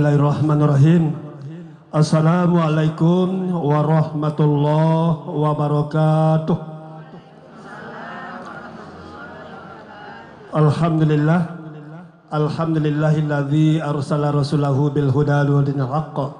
Bismillahirrahmanirrahim. Assalamualaikum warahmatullahi wabarakatuh. Alhamdulillahilladzi arsala rasulahu bil huda wa dinil haqq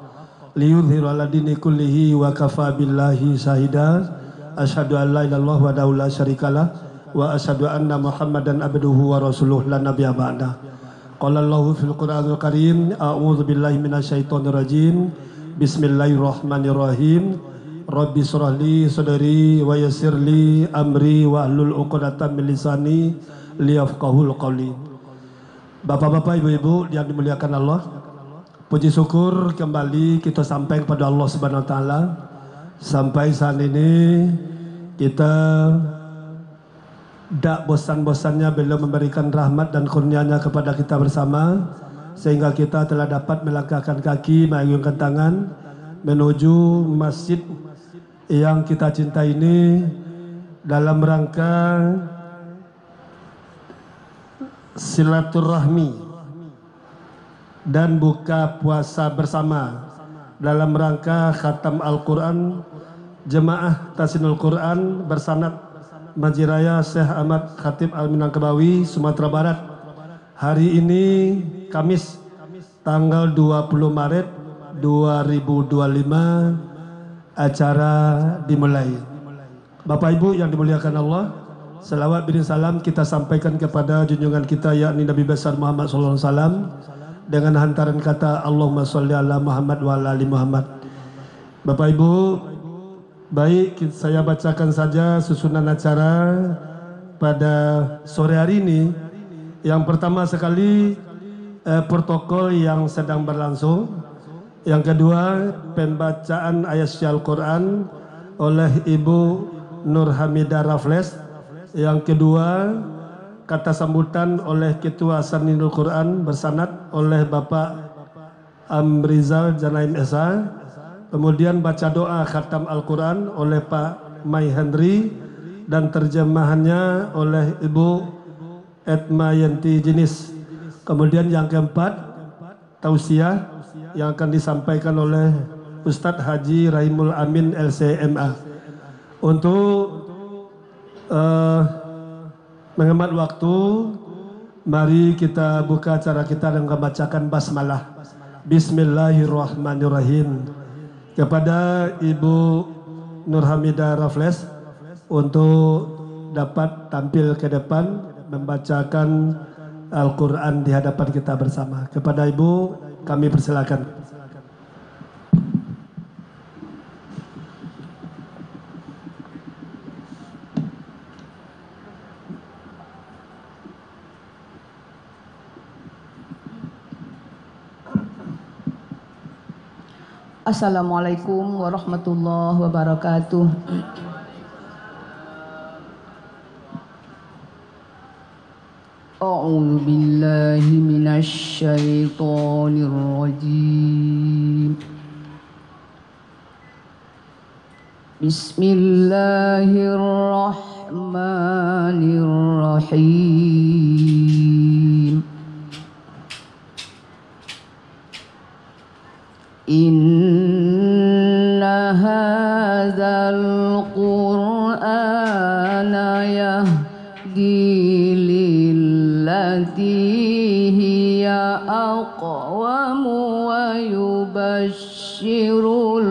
liyudhhira 'ala dini kullihi wa kafa billahi shahida. Asyhadu an la ilaha illallah wa la syarikalah wa asyhadu anna Muhammadan abduhu wa rasuluh la nabiyya ba'da. Qala Allahu fil Qur'anil Karim, a'udzu billahi minasyaitonir rajim. Bismillahirrahmanirrahim. Rabbi shrah li sadri wa yassir li amri wa hlul 'uqdatam min lisani liyafqahul qawli. Bapak-bapak, ibu-ibu yang dimuliakan Allah, puji syukur kembali kita sampaikan kepada Allah Subhanahu wa taala. Sampai saat ini kita tak bosan-bosannya beliau memberikan rahmat dan kurnianya kepada kita bersama, sehingga kita telah dapat melangkahkan kaki, mengayunkan tangan menuju masjid yang kita cintai ini dalam rangka silaturahmi dan buka puasa bersama dalam rangka khatam Al-Quran Jemaah Tahsinul Quran bersanad Masjid Raya Syekh Ahmad Khatib Al-Minangkabawi, Sumatera Barat. Hari ini Kamis tanggal 20 Maret 2025 acara dimulai. Bapak Ibu yang dimuliakan Allah, selawat bin salam kita sampaikan kepada junjungan kita yakni Nabi besar Muhammad sallallahu alaihi wasallam dengan hantaran kata Allahumma sholli ala Muhammad wa ala ali Muhammad. Bapak Ibu, baik, saya bacakan saja susunan acara pada sore hari ini. Yang pertama sekali protokol yang sedang berlangsung. Yang kedua, pembacaan ayat Al-Quran oleh Ibu Nur Hamidah Raffles. Yang kedua, kata sambutan oleh Ketua Sanidul Quran bersanad oleh Bapak Amrizal Janaim Esa. Kemudian baca doa khatam Al-Quran oleh Pak Mai Henry dan terjemahannya oleh Ibu Etma Yanti Jenis. Kemudian yang keempat, tausiah yang akan disampaikan oleh Ustadz Haji Rahimul Amin LCMA. Untuk menghemat waktu, mari kita buka acara kita dengan membacakan basmalah. Bismillahirrahmanirrahim. Kepada Ibu Nur Hamidah Raffles untuk dapat tampil ke depan membacakan Al-Quran di hadapan kita bersama. Kepada Ibu kami persilakan. Assalamualaikum warahmatullahi wabarakatuh. A'udzu billahi minasy syaithanir rajim. Bismillahirrahmanirrahim. Inna hadzal Qur'ana yahdi lillati hiya aqwam wa yubashshirul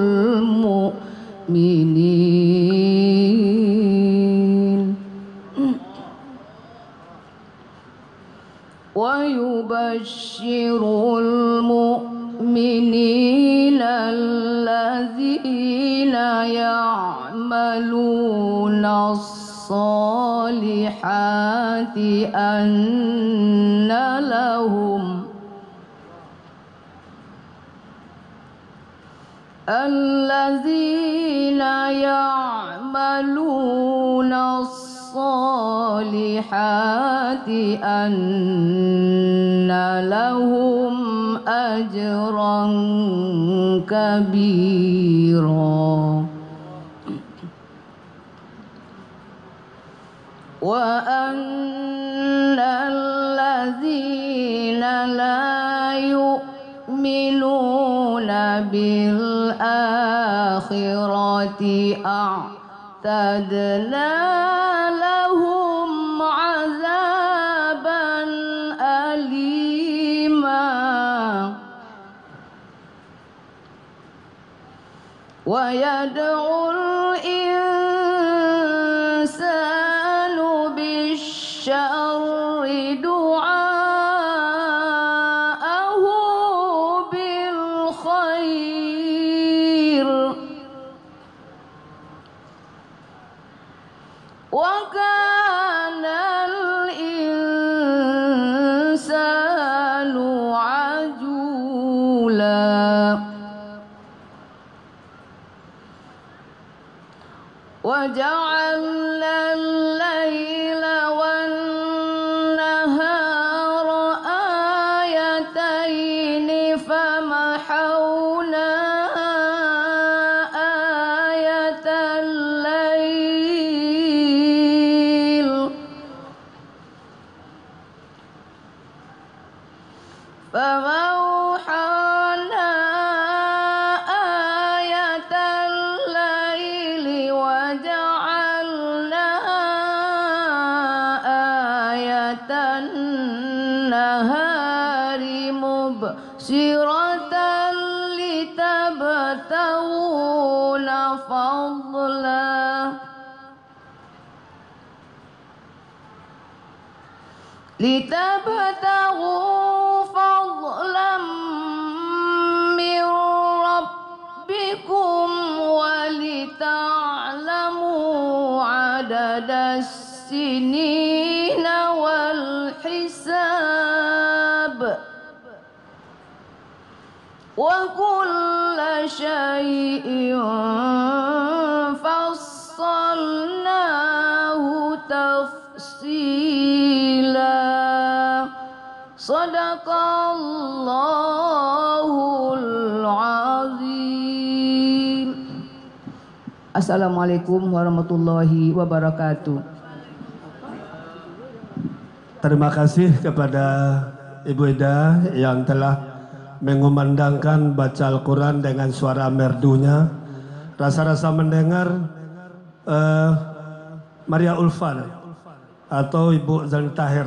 mu'minin alladzina ya'maluna as-salihati anna lahum alladzina ya'maluna as-salihati anna lahum ajran kabira wa anna alladzina la yu'minuna يؤمنون بالآخرة أعتدنا لهم عذابا أليما ويدعو الإنسان بالشر دعاءه بالخير وكان الإنسان عجولا وجعلنا الليل والنهار آيتين فمحونا آية الليل فموحانا آية الليل وجعلنا آية النهار مبصرة لتبتغون فضلا من ربكم ولتعلموا عدد السنين والحساب وكل شيء فصلناه تفصيلا صدق الله العظيم. Assalamualaikum warahmatullahi wabarakatuh. Terima kasih kepada Ibu Ida yang telah mengumandangkan baca Al-Quran dengan suara merdunya. Rasa-rasa mendengar Maria Ulfan atau Ibu Zani Tahir.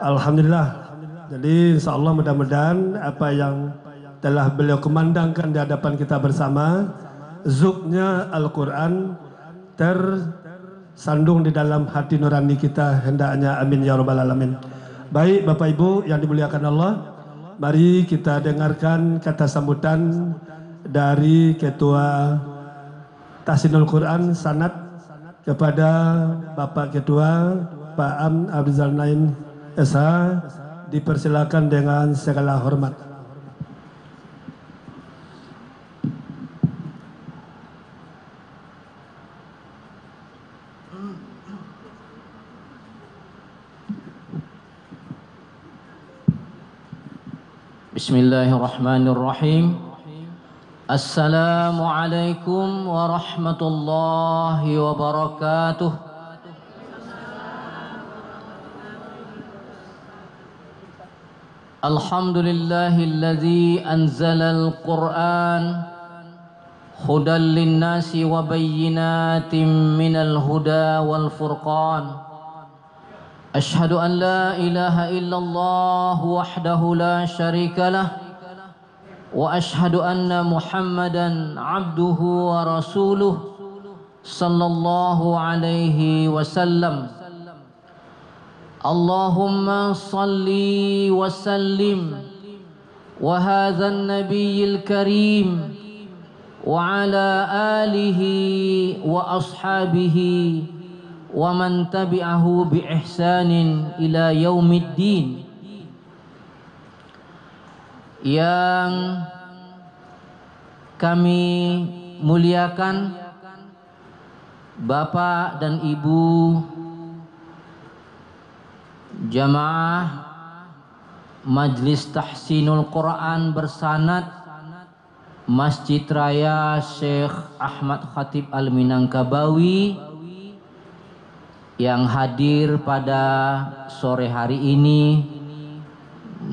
Alhamdulillah. Jadi insya Allah mudah-mudahan apa yang telah beliau kumandangkan di hadapan kita bersama, zuknya Al-Quran tersandung di dalam hati nurani kita hendaknya, amin ya rabbal alamin. Baik Bapak Ibu yang dimuliakan Allah, mari kita dengarkan kata sambutan dari Ketua Tahsinul Quran Sanad kepada Bapak Ketua Pak Am Abdul Naim SH. Dipersilakan dengan segala hormat. Bismillahirrahmanirrahim. Assalamualaikum warahmatullahi wabarakatuh. Alhamdulillahilladzi anzalal Qur'an hudan linnasi wa bayyinatin minal huda wal furqan. Ashhadu an la ilaha illallah wahdahu la syarika lah wa ashhadu anna Muhammadan abduhu wa rasuluh sallallahu alaihi wasallam. Allahumma salli wa sallim wa hadzal nabiyil karim wa ala alihi wa ashabihi wa man tabi'ahu bi ihsanin ila yaumiddin. Yang kami muliakan Bapak dan Ibu jamaah Majlis Tahsinul Quran bersanad Masjid Raya Syekh Ahmad Khatib Al-Minangkabawi yang hadir pada sore hari ini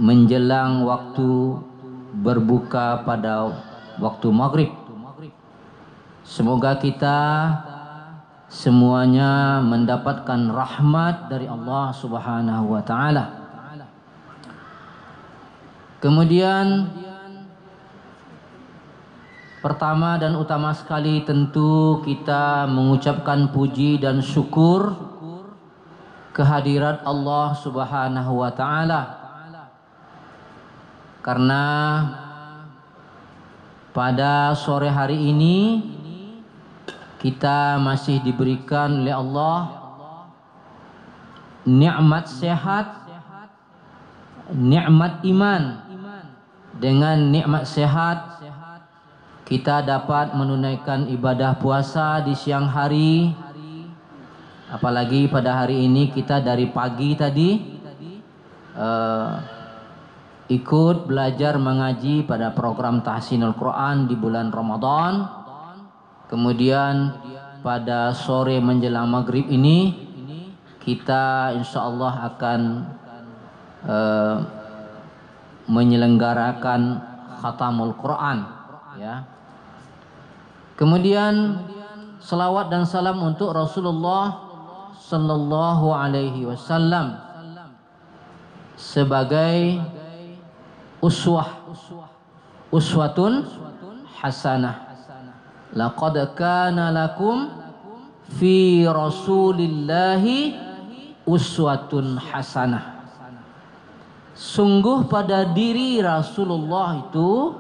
menjelang waktu berbuka pada waktu maghrib. Semoga kita semuanya mendapatkan rahmat dari Allah Subhanahu wa taala. Kemudian pertama dan utama sekali tentu kita mengucapkan puji dan syukur kehadirat Allah Subhanahu wa taala. Karena pada sore hari ini kita masih diberikan oleh Allah nikmat sehat, nikmat iman. Dengan nikmat sehat kita dapat menunaikan ibadah puasa di siang hari. Apalagi pada hari ini kita dari pagi tadi ikut belajar mengaji pada program Tahsinul Quran di bulan Ramadan. Kemudian pada sore menjelang maghrib ini kita insya Allah akan menyelenggarakan khatamul Quran, ya. Kemudian selawat dan salam untuk Rasulullah sallallahu alaihi wasallam sebagai uswatun hasanah. Laqad kana lakum fi Rasulillahi uswatun hasanah. Sungguh pada diri Rasulullah itu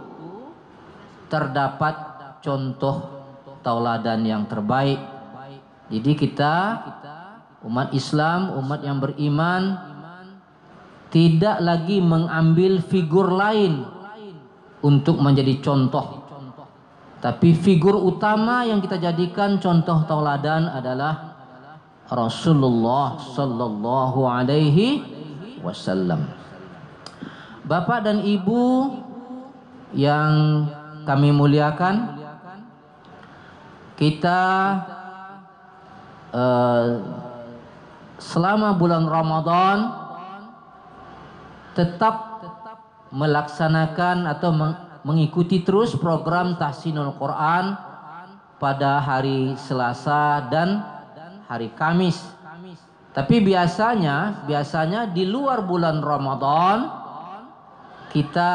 terdapat contoh tauladan yang terbaik. Jadi kita umat Islam, umat yang beriman, tidak lagi mengambil figur lain untuk menjadi contoh. Tapi figur utama yang kita jadikan contoh tauladan adalah Rasulullah sallallahu alaihi wasallam. Bapak dan Ibu yang kami muliakan, kita selama bulan Ramadan tetap melaksanakan atau mengikuti terus program Tahsinul Quran pada hari Selasa dan hari Kamis. Tapi biasanya di luar bulan Ramadan kita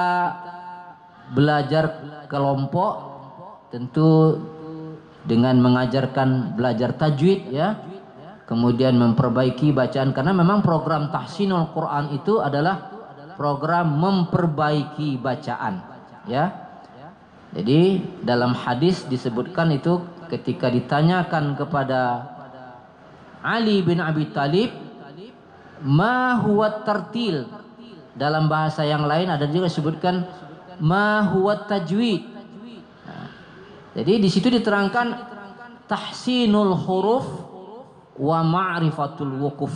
belajar kelompok, tentu dengan mengajarkan belajar tajwid, ya. Kemudian memperbaiki bacaan, karena memang program Tahsinul Quran itu adalah program memperbaiki bacaan, ya. Jadi dalam hadis disebutkan itu ketika ditanyakan kepada Ali bin Abi Thalib, ma huwa tartil. Dalam bahasa yang lain ada juga disebutkan ma huwa tajwid. Jadi di situ diterangkan tahsinul huruf wa ma'rifatul wuquf.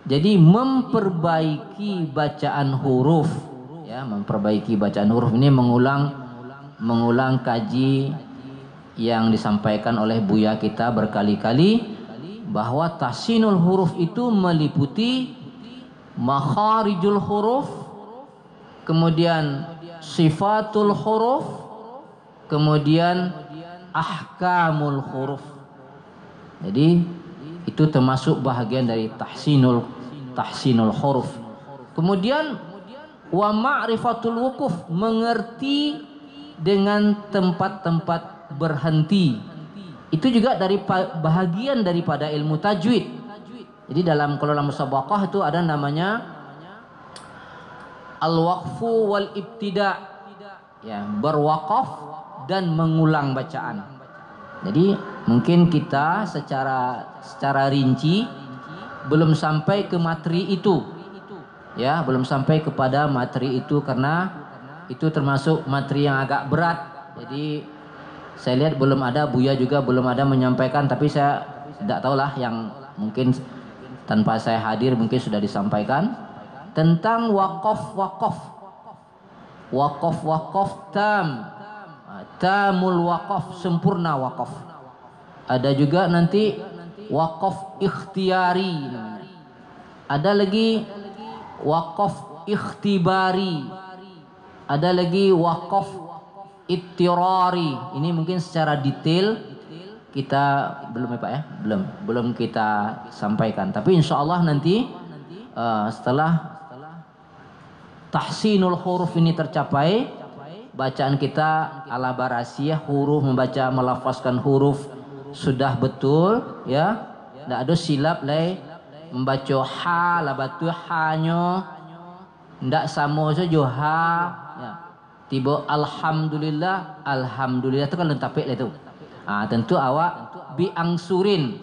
Jadi memperbaiki bacaan huruf, ya, memperbaiki bacaan huruf ini mengulang kaji yang disampaikan oleh Buya kita berkali-kali, bahwa tahsinul huruf itu meliputi makharijul huruf, kemudian sifatul huruf, kemudian ahkamul huruf. Jadi itu termasuk bahagian dari tahsinul huruf. Kemudian wa ma'rifatul wuquf, mengerti dengan tempat-tempat berhenti. Itu juga dari bahagian daripada ilmu tajwid. Jadi dalam musabaqah itu ada namanya al-waqfu wal ibtida, ya, berwakaf dan mengulang bacaan. Jadi mungkin kita secara rinci belum sampai ke materi itu, ya, belum sampai kepada materi itu, karena itu termasuk materi yang agak berat. Jadi saya lihat Buya juga belum ada menyampaikan, tapi saya tidak tahulah, yang mungkin tanpa saya hadir mungkin sudah disampaikan tentang wakaf tamul wakaf, sempurna wakaf. Ada juga nanti wakaf ikhtiyari namanya. Ada lagi wakaf ikhtibari. Ada lagi wakaf ittirari. Ini mungkin secara detail kita belum ya Pak ya, belum kita sampaikan. Tapi insya Allah nanti setelah tahsinul huruf ini tercapai, bacaan kita ala barasiyah, huruf membaca melafazkan huruf sudah betul ya. Tidak ada silap lagi membaca ha lah batu hanyo. Tidak sama saja ha ya. Tiba alhamdulillah itu kan lentapik lah itu. Tentu awak biangsurin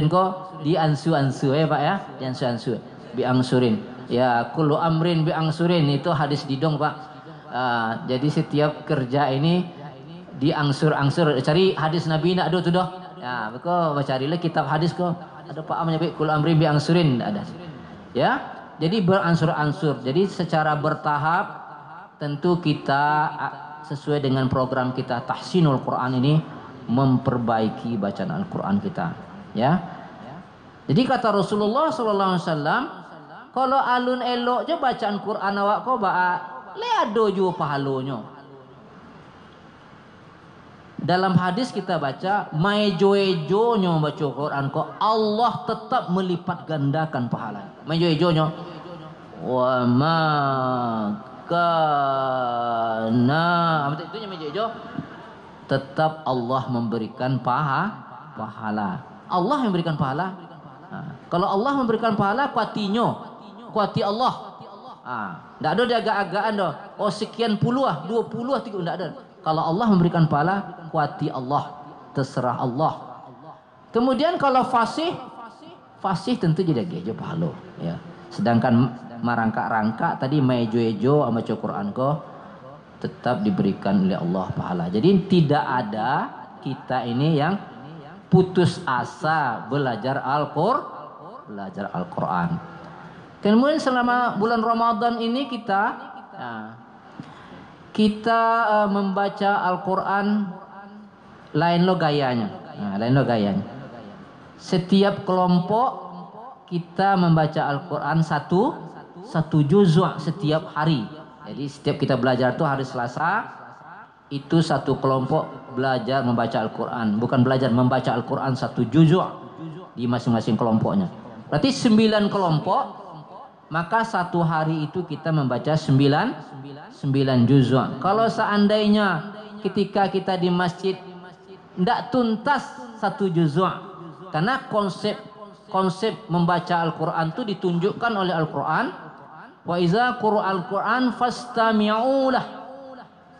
ko diansu-ansu ya Pak ya, diansu-ansu biangsurin ya, kullu amrin biangsurin itu hadis didong Pak. Jadi setiap kerja ini diangsur-angsur, cari hadis Nabi nak ada tu dah ya, beko carilah kitab hadis ko ada Pak menyebut kullu amrin biangsurin ada ya. Jadi beransur-ansur, jadi secara bertahap tentu kita sesuai dengan program kita tahsinul Quran ini memperbaiki bacaan Al-Quran kita ya. Jadi kata Rasulullah SAW, kalau alun elok je bacaan Quran awak ko le ado jo pahalonya. Dalam hadis kita baca maejo-ejonyo baca Quran ko Allah tetap melipat gandakan pahala. Maejo-ejonyo wa ma kana apa itu maejo-ejo, tetap Allah memberikan pahala. Allah yang memberikan pahala. Kalau Allah memberikan pahala, kuati Allah. Tidak ada dia agak-agakan dah. Oh sekian puluh 20 30 tidak ada. Kalau Allah memberikan pahala, kuati Allah, terserah Allah. Kemudian kalau fasih tentu jadi gejo pahala. Ya. Sedangkan marangka-rangka tadi maejo-ejo sama Quran ko tetap diberikan oleh Allah pahala. Jadi tidak ada kita ini yang putus asa belajar Al-Quran. Kemudian selama bulan Ramadan ini kita membaca Al-Quran lain lo gayanya. Setiap kelompok kita membaca Al-Quran satu juzuk setiap hari. Jadi setiap kita belajar itu hari Selasa itu satu kelompok belajar membaca Al-Quran, bukan belajar membaca Al-Quran satu juzuk di masing-masing kelompoknya. Berarti 9 kelompok, maka satu hari itu kita membaca 9 juzuk. Kalau seandainya ketika kita di masjid tidak tuntas satu juzuk, karena konsep membaca Al-Quran itu ditunjukkan oleh Al-Quran, wa iza qura'al Quran fastami'u lah.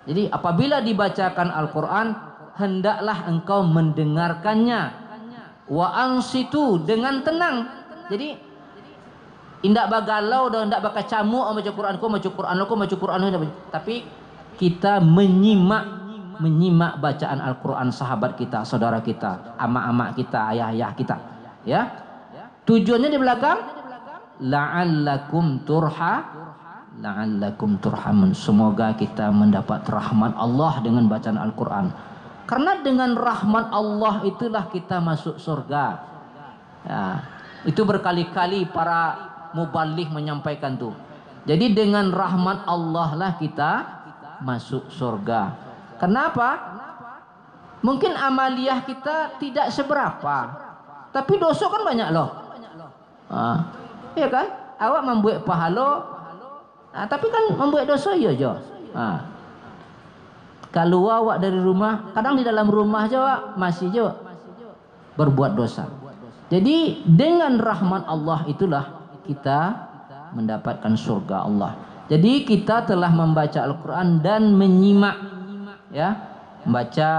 Jadi apabila dibacakan Al-Quran, hendaklah engkau mendengarkannya. Wa ansitu, dengan tenang. Jadi indak bagalau dan indak bakacamuk baca Quran ko, baca Quran tapi kita menyimak bacaan Al-Quran sahabat kita, saudara kita, amak-amak kita, ayah-ayah kita, ya. Tujuannya di belakang la'allakum turhamun, semoga kita mendapat rahmat Allah dengan bacaan Al-Quran. Karena dengan rahmat Allah itulah kita masuk surga. Ya, itu berkali-kali para mubaligh menyampaikan tuh. Jadi dengan rahmat Allah lah kita masuk surga. Kenapa? Mungkin amaliyah kita tidak seberapa, tapi dosa kan banyak loh. Iya kan? Awak membuat pahala, tapi kan membuat dosa ya jo. Kalau awak dari rumah, kadang di dalam rumah je awak masih je berbuat dosa. Jadi dengan rahmat Allah itulah kita mendapatkan surga Allah. Jadi kita telah membaca Al-Quran dan menyimak, ya, membaca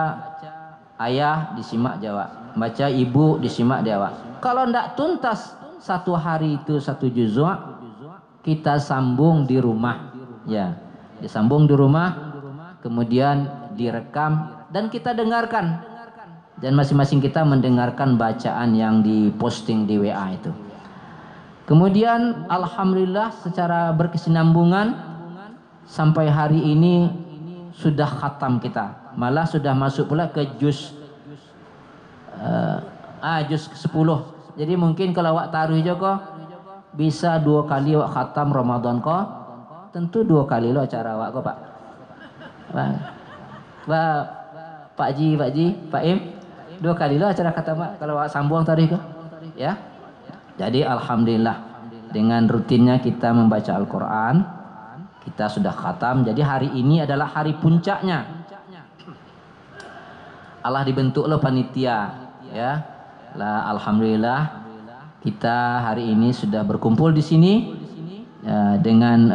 ayah disimak jawab, membaca ibu disimak jawab. Kalau tidak tuntas satu hari itu satu juzuk, kita sambung di rumah, ya, disambung di rumah, kemudian direkam dan kita dengarkan, dan masing-masing kita mendengarkan bacaan yang diposting di WA itu. Kemudian alhamdulillah secara berkesinambungan sampai hari ini sudah khatam kita, malah sudah masuk pula ke juz ke-10. Jadi mungkin kalau awak taruh je ko bisa 2 kali awak khatam Ramadan ko tentu 2 kali lo acara awak kok Pak. Pak Ji, Pak Im, 2 kali lo acara khatam Pak kalau awak sambung tadi kok. Ya. Jadi alhamdulillah dengan rutinnya kita membaca Al-Qur'an, kita sudah khatam. Jadi hari ini adalah hari puncaknya. Allah dibentuk lo panitia, ya. Lah alhamdulillah kita hari ini sudah berkumpul di sini dengan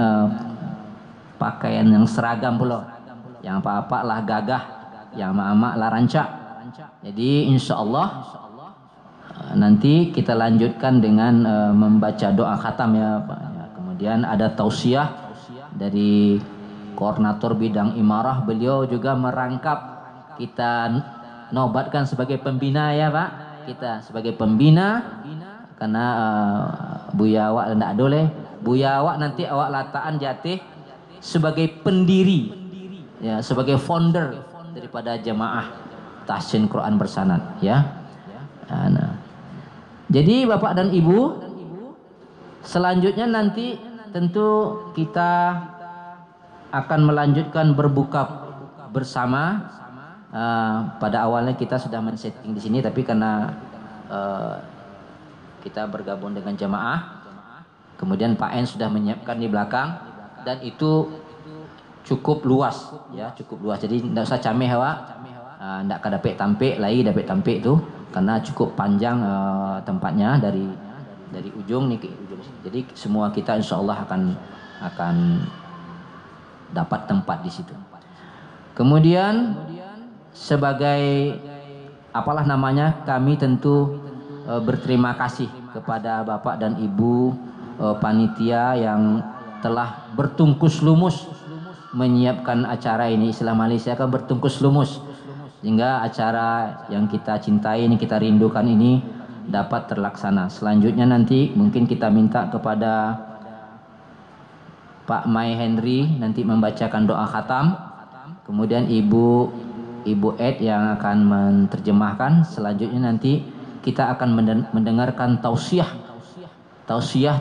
pakaian yang seragam pula. Yang apa-apa lah gagah, yang ama-ama lah rancak. Jadi insya Allah nanti kita lanjutkan dengan membaca doa khatam ya Pak. Kemudian ada tausiah dari koordinator bidang imarah, beliau juga merangkap kita nobatkan sebagai pembina ya Pak. Kita sebagai pembina karena Buya awak ndak boleh. Buya awak nanti awak lataan jatih sebagai pendiri ya, sebagai founder daripada jemaah tahsin Quran bersanad ya. Nah. Jadi Bapak dan Ibu, selanjutnya nanti tentu kita akan melanjutkan berbuka bersama. Pada awalnya kita sudah men-setting di sini, tapi karena kita bergabung dengan jemaah, kemudian Pak En sudah menyiapkan di belakang, dan itu cukup luas, ya cukup luas. Jadi tidak usah cameh awak, tidak kadapek tampik, lagi dapek tampik itu, karena cukup panjang tempatnya dari ujung nih ke ujung sini. Jadi semua kita insya Allah akan dapat tempat di situ. Kemudian sebagai apalah namanya, kami tentu berterima kasih kepada Bapak dan Ibu panitia yang telah bertungkus lumus menyiapkan acara ini. Istilah Malaysia kan bertungkus lumus, sehingga acara yang kita cintai ini, kita rindukan ini dapat terlaksana. Selanjutnya nanti mungkin kita minta kepada Pak Mai Henry nanti membacakan doa khatam, kemudian Ibu Ed yang akan menerjemahkan. Selanjutnya nanti kita akan mendengarkan tausiah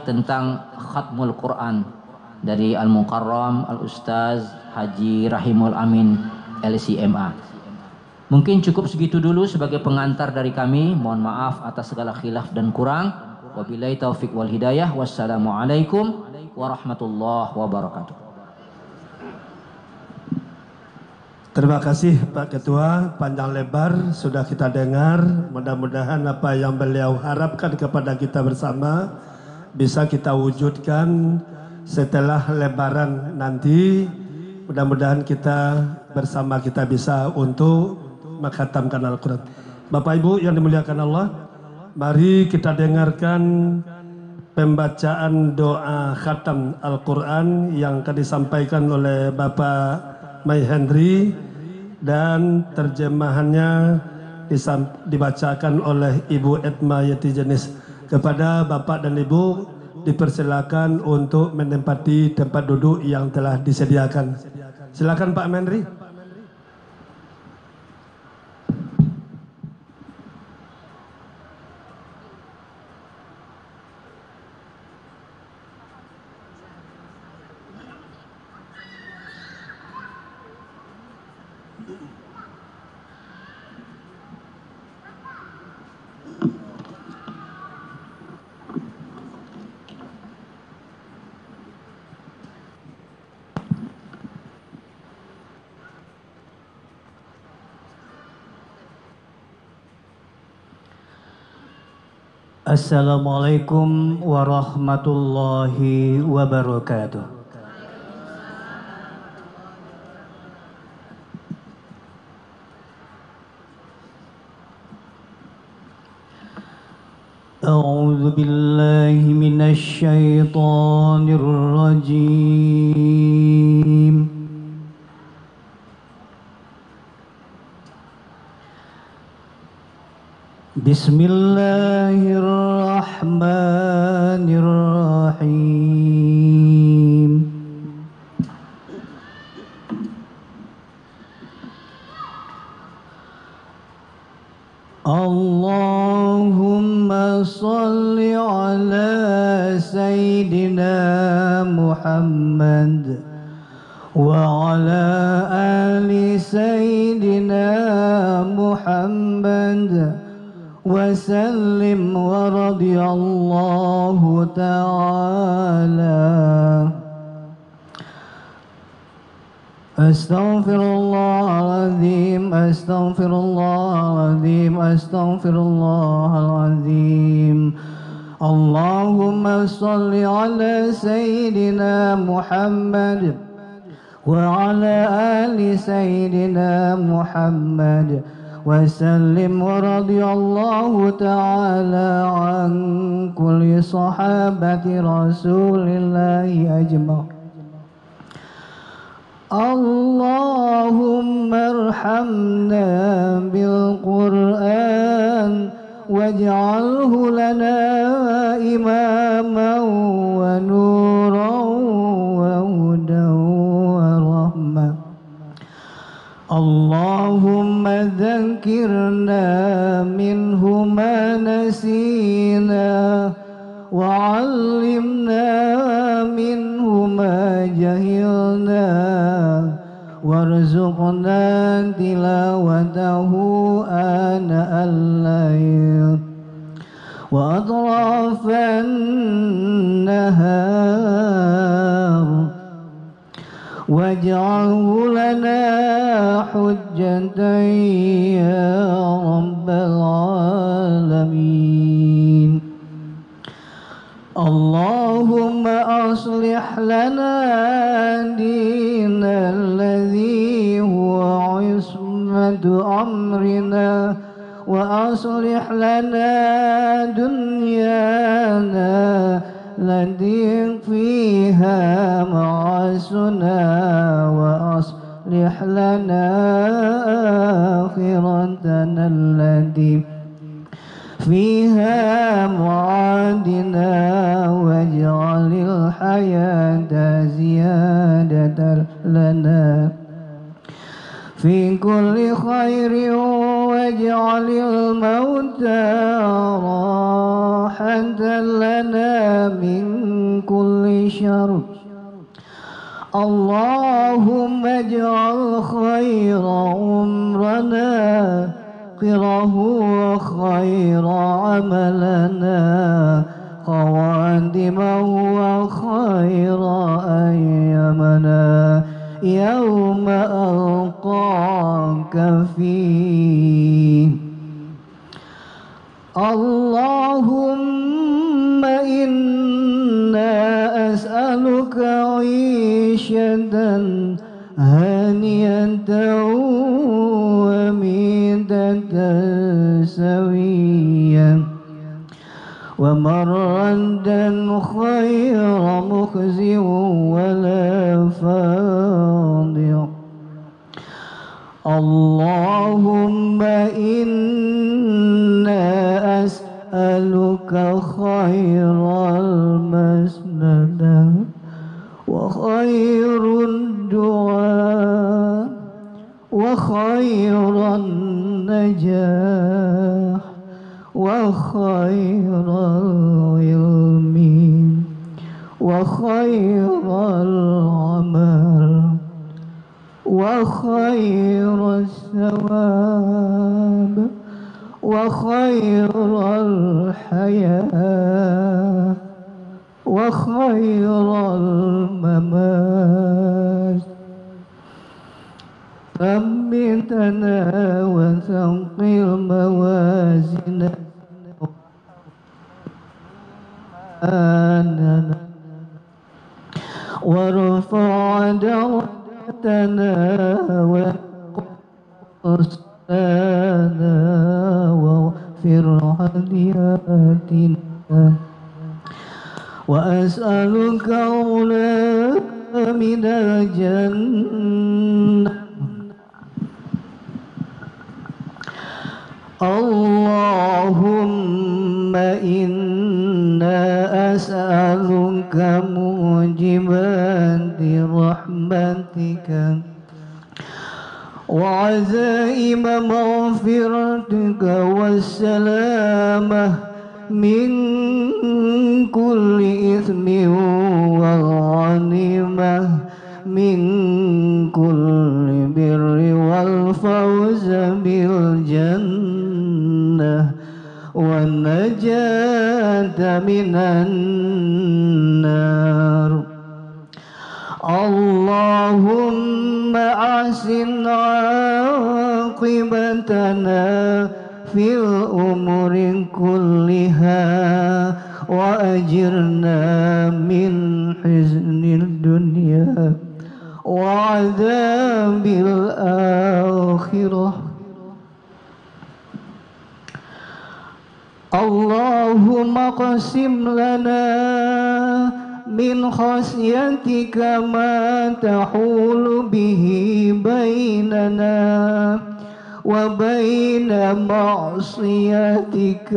tentang khatmul Quran dari Al-Mukarram Al-Ustaz Haji Rahimul Amin LCMA. Mungkin cukup segitu dulu sebagai pengantar dari kami. Mohon maaf atas segala khilaf dan kurang. Wabillahi taufik wal hidayah. Wassalamualaikum warahmatullahi wabarakatuh. Terima kasih Pak Ketua, panjang lebar sudah kita dengar. Mudah-mudahan apa yang beliau harapkan kepada kita bersama bisa kita wujudkan setelah Lebaran nanti. Mudah-mudahan kita bersama kita bisa untuk mengkhatamkan Al-Quran. Bapak Ibu yang dimuliakan Allah, mari kita dengarkan pembacaan doa khatam Al-Quran yang akan disampaikan oleh Bapak Mai Henry, dan terjemahannya dibacakan oleh Ibu Edma Yati Jenis. Kepada Bapak dan Ibu dipersilakan untuk menempati tempat duduk yang telah disediakan. Silakan Pak Henry. Assalamualaikum warahmatullahi wabarakatuh. A'udzu billahi minasy syaithanir rajim. Bismillahirrahmanirrahim. اللهم صل على سيدنا محمد وعلى آل سيدنا محمد وسلم ورضي الله تعالى. أستغفر الله العظيم أستغفر الله العظيم أستغفر الله العظيم. اللهم صل على سيدنا محمد وعلى آل سيدنا محمد وسلم ورضي الله تعالى عن كل صحابة رسول الله أجمعين. اللهم ارحمنا بالقرآن واجعله لنا إماما ونورا وهدى ورحمة. اللهم ذكرنا منه ما نسينا وعلمنا منه ما جهلنا وارزقنا تلاوته آناء الليل وأطراف النهار واجعله لنا حجة يا رب العالمين. اللهم أصلح لنا ديننا الذي هو عصمة أمرنا وأصلح لنا دنيانا التي فيها معاشنا وأصلح لنا آخرتنا التي فيها معادنا واجعل الحياة زيادة لنا في كل خير واجعل الموت راحة لنا من كل شر. اللهم اجعل خير عمرنا آخره وخير عملنا خواتمه وخير أيامنا يوم ألقاك فيه. اللهم إنا أسألك عيشة هانية وميتة سوية ومردا خير مخزي ولا فاضع. اللهم إنا أسألك خير المسند وخير الدعاء وخير النجاح وخير العلم وخير العمل وخير الثواب وخير الحياة وخير الممات. ثبتنا وثقل موازيننا وارفع درجتنا وقصنا واغفر خطيئاتنا وأسألك علا من الجنة. اللهم إنا أسألك موجبات رحمتك وعزائم مغفرتك مغفرتك والسلامة من كل إثم والغنيمة من كل بر والفوز بالجنة والنجاة من النار. اللهم أحسن عاقبتنا في الأمور كلها وأجرنا من حزن الدنيا وعذاب الآخرة. اللهم اقسم لنا من خشيتك ما تحول به بيننا وبين معصيتك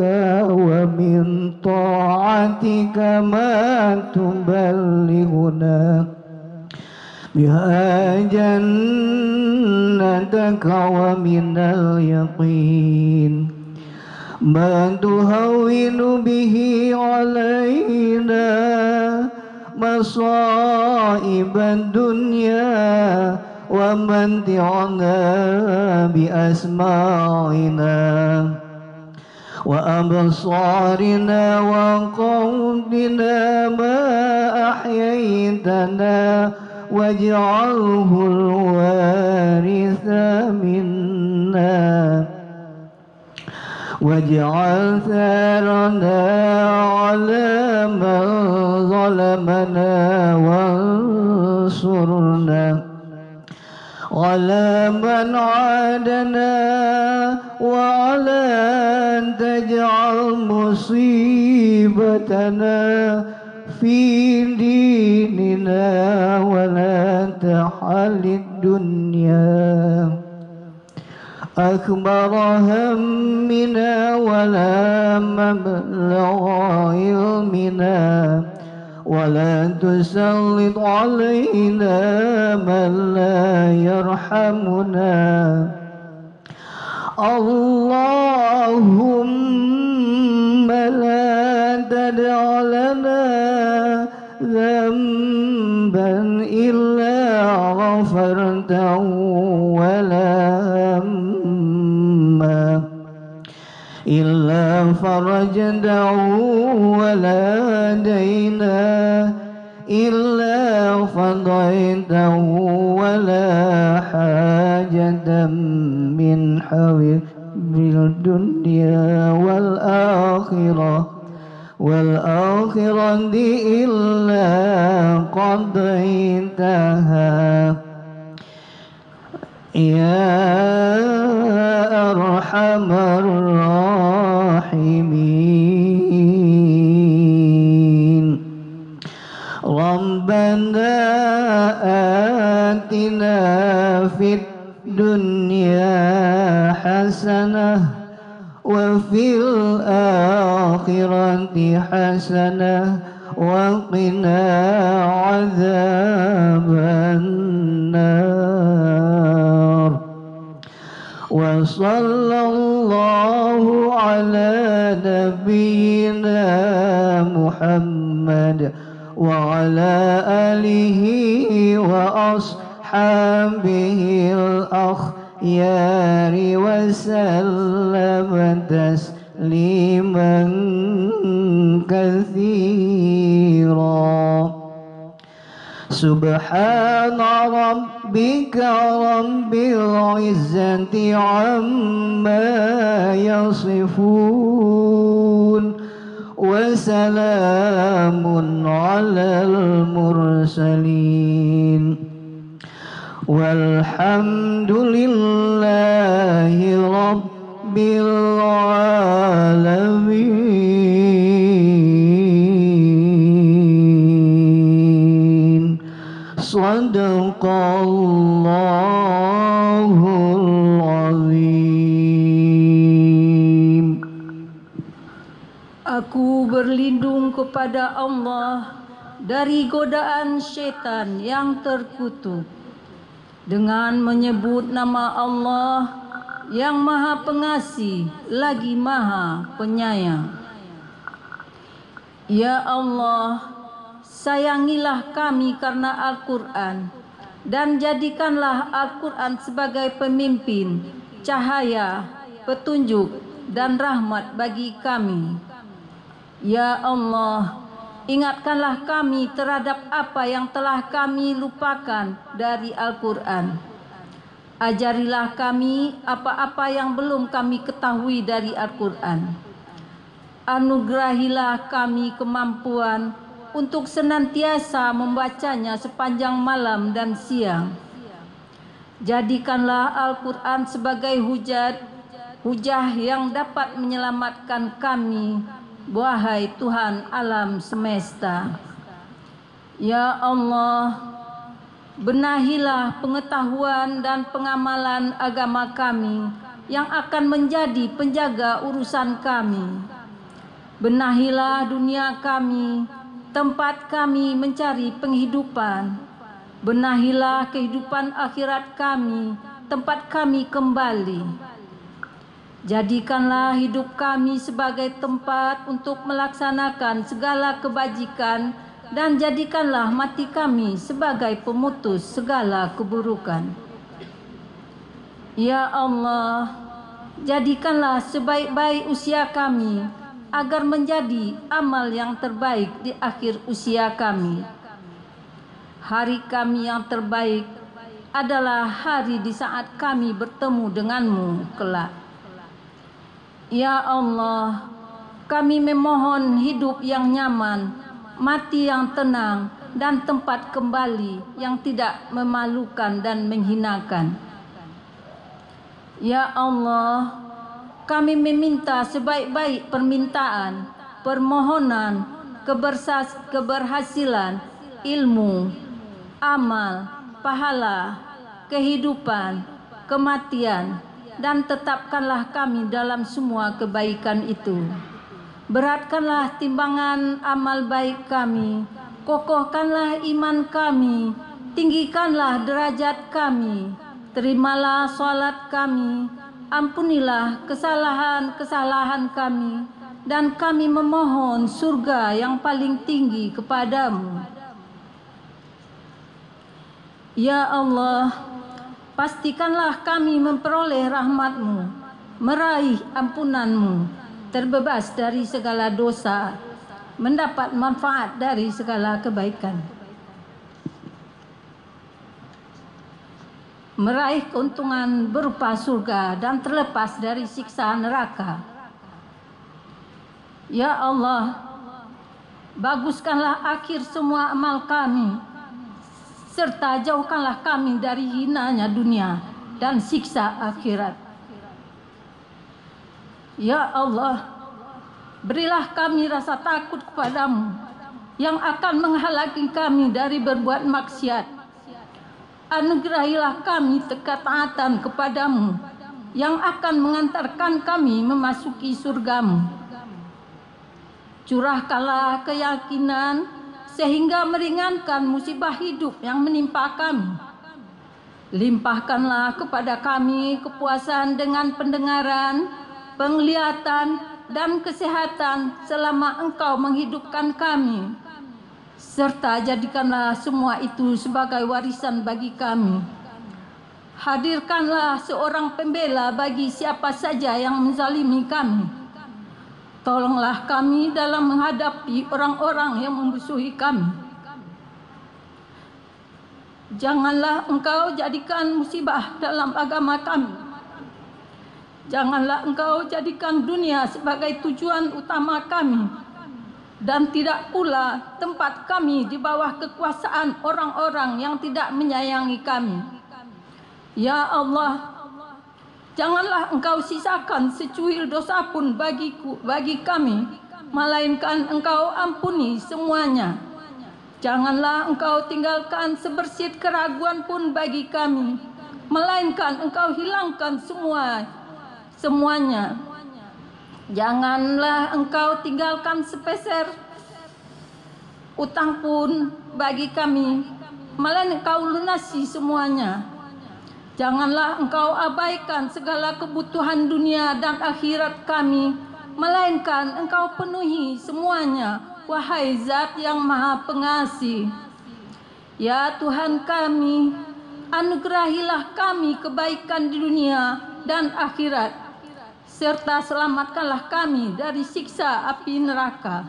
ومن طاعتك ما تبلغنا بها جنتك ومن اليقين ما تهون به علينا مصائب الدنيا ومتعنا بأسماعنا وأبصارنا وقوتنا ما أحييتنا واجعله الوارث منا واجعل ثارنا على من ظلمنا وانصرنا على من عادنا وعلى أن تجعل مصيبتنا في ديننا ولا تحل الدنيا أكبر همنا ولا مبلغ علمنا ولا تسلط علينا من لا يرحمنا. اللهم لا تدع لنا ذنبا إلا غفرته ولا هما إلا فرجته ولا دينا إلا قضيته ولا حاجة من حوائج الدنيا والآخرة إلا قضيتها يا أرحم الراحمين. ربنا آتنا في الدنيا حسنة وفي الآخرة حسنة وقنا عذاب النار. وصلى الله على نبينا محمد وعلى آله وأصحابه الأخيار وسلم تسليما كثيرا. سبحان ربك رب العزة عما يصفون وسلام على المرسلين والحمد لله رب العالمين. Sadaqallahul azim. Aku berlindung kepada Allah dari godaan syaitan yang terkutuk dengan menyebut nama Allah yang Maha Pengasih lagi Maha Penyayang. Ya Allah, sayangilah kami karena Al-Quran, dan jadikanlah Al-Quran sebagai pemimpin, cahaya, petunjuk, dan rahmat bagi kami. Ya Allah, ingatkanlah kami terhadap apa yang telah kami lupakan dari Al-Quran. Ajarilah kami apa-apa yang belum kami ketahui dari Al-Quran. Anugerahilah kami kemampuan untuk senantiasa membacanya sepanjang malam dan siang. Jadikanlah Al-Quran sebagai hujah yang dapat menyelamatkan kami, wahai Tuhan alam semesta. Ya Allah, benahilah pengetahuan dan pengamalan agama kami yang akan menjadi penjaga urusan kami. Benahilah dunia kami, tempat kami mencari penghidupan. Benahilah kehidupan akhirat kami, tempat kami kembali. Jadikanlah hidup kami sebagai tempat untuk melaksanakan segala kebajikan, dan jadikanlah mati kami sebagai pemutus segala keburukan. Ya Allah, jadikanlah sebaik-baik usia kami agar menjadi amal yang terbaik di akhir usia kami. Hari kami yang terbaik adalah hari di saat kami bertemu denganmu kelak. Ya Allah, kami memohon hidup yang nyaman, mati yang tenang, dan tempat kembali yang tidak memalukan dan menghinakan. Ya Allah, kami meminta sebaik-baik permintaan, permohonan, keberhasilan, ilmu, amal, pahala, kehidupan, kematian, dan tetapkanlah kami dalam semua kebaikan itu. Beratkanlah timbangan amal baik kami, kokohkanlah iman kami, tinggikanlah derajat kami, terimalah salat kami, ampunilah kesalahan-kesalahan kami, dan kami memohon surga yang paling tinggi kepadamu. Ya Allah, pastikanlah kami memperoleh rahmat-Mu, meraih ampunan-Mu, terbebas dari segala dosa, mendapat manfaat dari segala kebaikan, meraih keuntungan berupa surga, dan terlepas dari siksa neraka. Ya Allah, baguskanlah akhir semua amal kami, serta jauhkanlah kami dari hinanya dunia dan siksa akhirat. Ya Allah, berilah kami rasa takut kepadamu yang akan menghalangi kami dari berbuat maksiat. Anugerahilah kami ketaatan kepadamu yang akan mengantarkan kami memasuki surgamu. Curahkanlah keyakinan sehingga meringankan musibah hidup yang menimpa kami. Limpahkanlah kepada kami kepuasan dengan pendengaran, penglihatan, dan kesehatan selama Engkau menghidupkan kami, serta jadikanlah semua itu sebagai warisan bagi kami. Hadirkanlah seorang pembela bagi siapa saja yang menzalimi kami. Tolonglah kami dalam menghadapi orang-orang yang memusuhi kami. Janganlah Engkau jadikan musibah dalam agama kami. Janganlah Engkau jadikan dunia sebagai tujuan utama kami, dan tidak pula tempat kami di bawah kekuasaan orang-orang yang tidak menyayangi kami. Ya Allah, janganlah Engkau sisakan secuil dosa pun bagi kami, melainkan Engkau ampuni semuanya. Janganlah Engkau tinggalkan sebersit keraguan pun bagi kami, melainkan Engkau hilangkan semuanya. Janganlah Engkau tinggalkan sepeser utang pun bagi kami, melainkan Engkau lunasi semuanya. Janganlah Engkau abaikan segala kebutuhan dunia dan akhirat kami, melainkan Engkau penuhi semuanya, wahai Zat yang Maha Pengasih. Ya Tuhan kami, anugerahilah kami kebaikan di dunia dan akhirat, serta selamatkanlah kami dari siksa api neraka.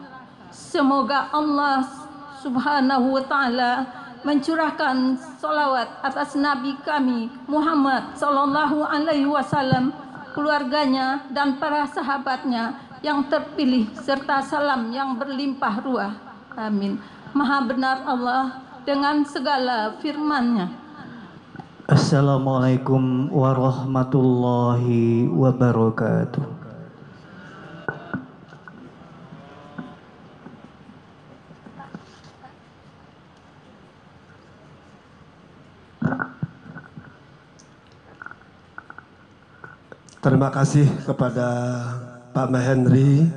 Semoga Allah Subhanahu wa Ta'ala mencurahkan salawat atas Nabi kami Muhammad sallallahu alaihi wasallam, keluarganya dan para sahabatnya yang terpilih, serta salam yang berlimpah ruah. Amin. Maha benar Allah dengan segala firman-Nya. Assalamualaikum warahmatullahi wabarakatuh. Terima kasih kepada Pak Mahendri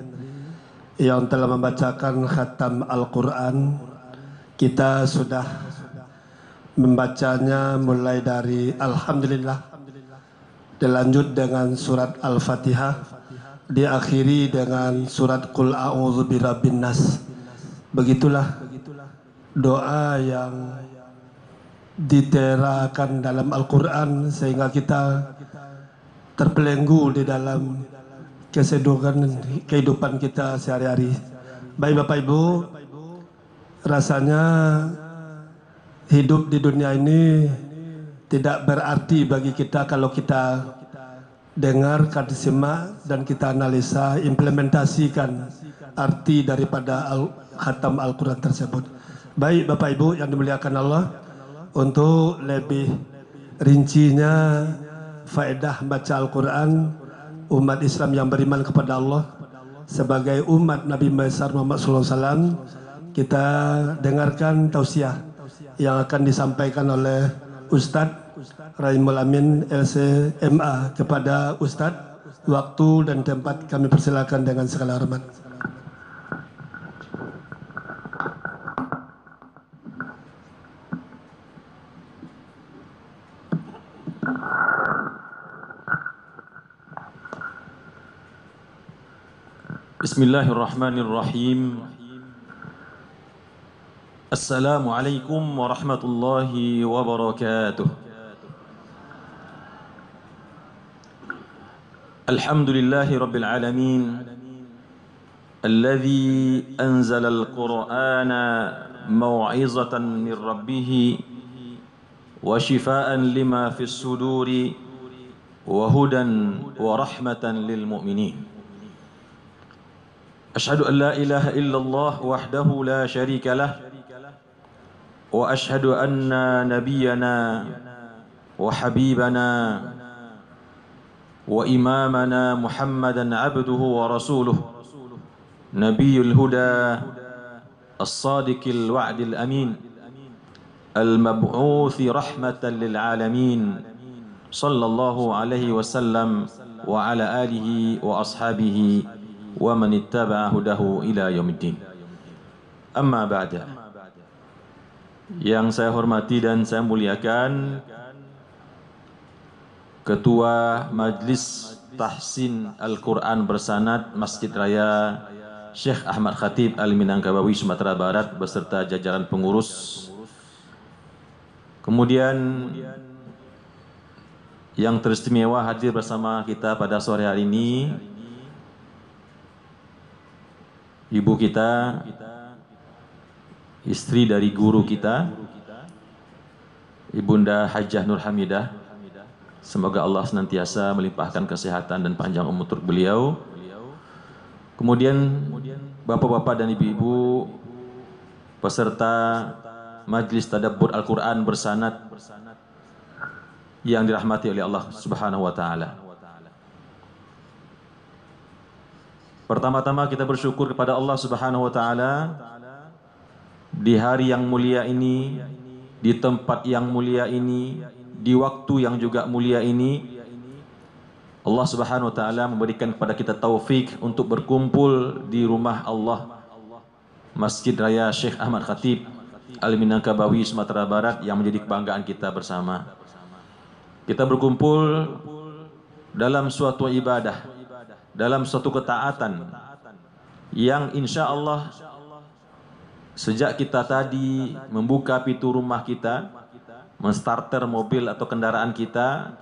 yang telah membacakan khatam Al-Quran. Kita sudah membacanya mulai dari Alhamdulillah, dilanjut dengan surat Al-Fatihah, diakhiri dengan surat Qul A'udzu Birabbin Nas. Begitulah doa yang diterakan dalam Al-Quran sehingga kita terbelenggu di dalam kehidupan kita sehari-hari. Baik Bapak Ibu, rasanya hidup di dunia ini tidak berarti bagi kita kalau kita dengar, kita simak, dan kita analisa, implementasikan arti daripada khatam Al-Quran tersebut. Baik Bapak Ibu yang dimuliakan Allah, untuk lebih rincinya faedah baca Al-Quran, umat Islam yang beriman kepada Allah sebagai umat Nabi besar Muhammad SAW, kita dengarkan tausiah yang akan disampaikan oleh Ustadz Rahimul Amin LCMA kepada Ustadz. Waktu dan tempat kami persilakan dengan segala hormat. Bismillahirrahmanirrahim. Assalamualaikum warahmatullahi wabarakatuh. Alhamdulillahi rabbil alamin, alladhi anzala al-Qur'ana maw'izatan min rabbih wa shifaa'an lima fis suduri wa hudan wa rahmatan lil mu'minin. أشهد أن لا إله إلا الله وحده لا شريك له وأشهد أن نبينا وحبيبنا وإمامنا محمدا عبده ورسوله نبي الهدى الصادق الوعد الأمين المبعوث رحمة للعالمين صلى الله عليه وسلم وعلى آله وأصحابه wa man ittaba'a hudahu ila yaumiddin. Amma ba'da. Yang saya hormati dan saya muliakan Ketua Majlis Tahsin Al-Quran Bersanad Masjid Raya Syekh Ahmad Khatib Al-Minangkabawi Sumatera Barat beserta jajaran pengurus. Kemudian yang teristimewa hadir bersama kita pada sore hari ini, ibu kita, istri dari guru kita, Ibunda Hajjah Nur Hamidah. Semoga Allah senantiasa melimpahkan kesehatan dan panjang umur untuk beliau. Kemudian bapak-bapak dan ibu-ibu peserta Majlis Tadabbur Al-Quran Bersanad yang dirahmati oleh Allah Subhanahu wa Ta'ala. Pertama-tama kita bersyukur kepada Allah Subhanahu wa Ta'ala di hari yang mulia ini, di tempat yang mulia ini, di waktu yang juga mulia ini. Allah Subhanahu wa Ta'ala memberikan kepada kita taufik untuk berkumpul di rumah Allah, Masjid Raya Syekh Ahmad Khatib Al-Minangkabawi Sumatera Barat, yang menjadi kebanggaan kita bersama. Kita berkumpul dalam suatu ibadah, dalam suatu ketaatan yang insya Allah sejak kita tadi membuka pintu rumah kita, menstarter mobil atau kendaraan kita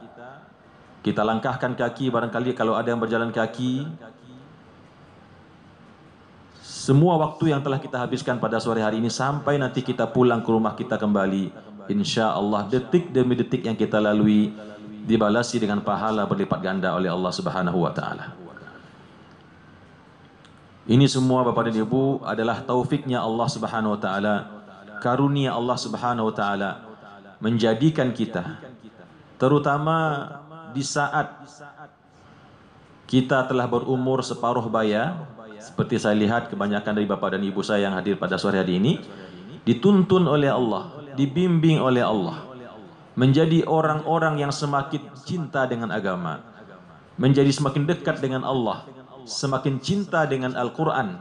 langkahkan kaki, barangkali kalau ada yang berjalan kaki, semua waktu yang telah kita habiskan pada sore hari ini sampai nanti kita pulang ke rumah kita kembali, insya Allah detik demi detik yang kita lalui dibalasi dengan pahala berlipat ganda oleh Allah Subhanahu wa taala. Ini semua Bapak dan Ibu adalah taufiknya Allah Subhanahu wa taala, karunia Allah Subhanahu wa taala menjadikan kita, terutama di saat kita telah berumur separuh baya, seperti saya lihat kebanyakan dari Bapak dan Ibu saya yang hadir pada sore hari ini, dituntun oleh Allah, dibimbing oleh Allah, menjadi orang-orang yang semakin cinta dengan agama, menjadi semakin dekat dengan Allah, semakin cinta dengan Al-Quran.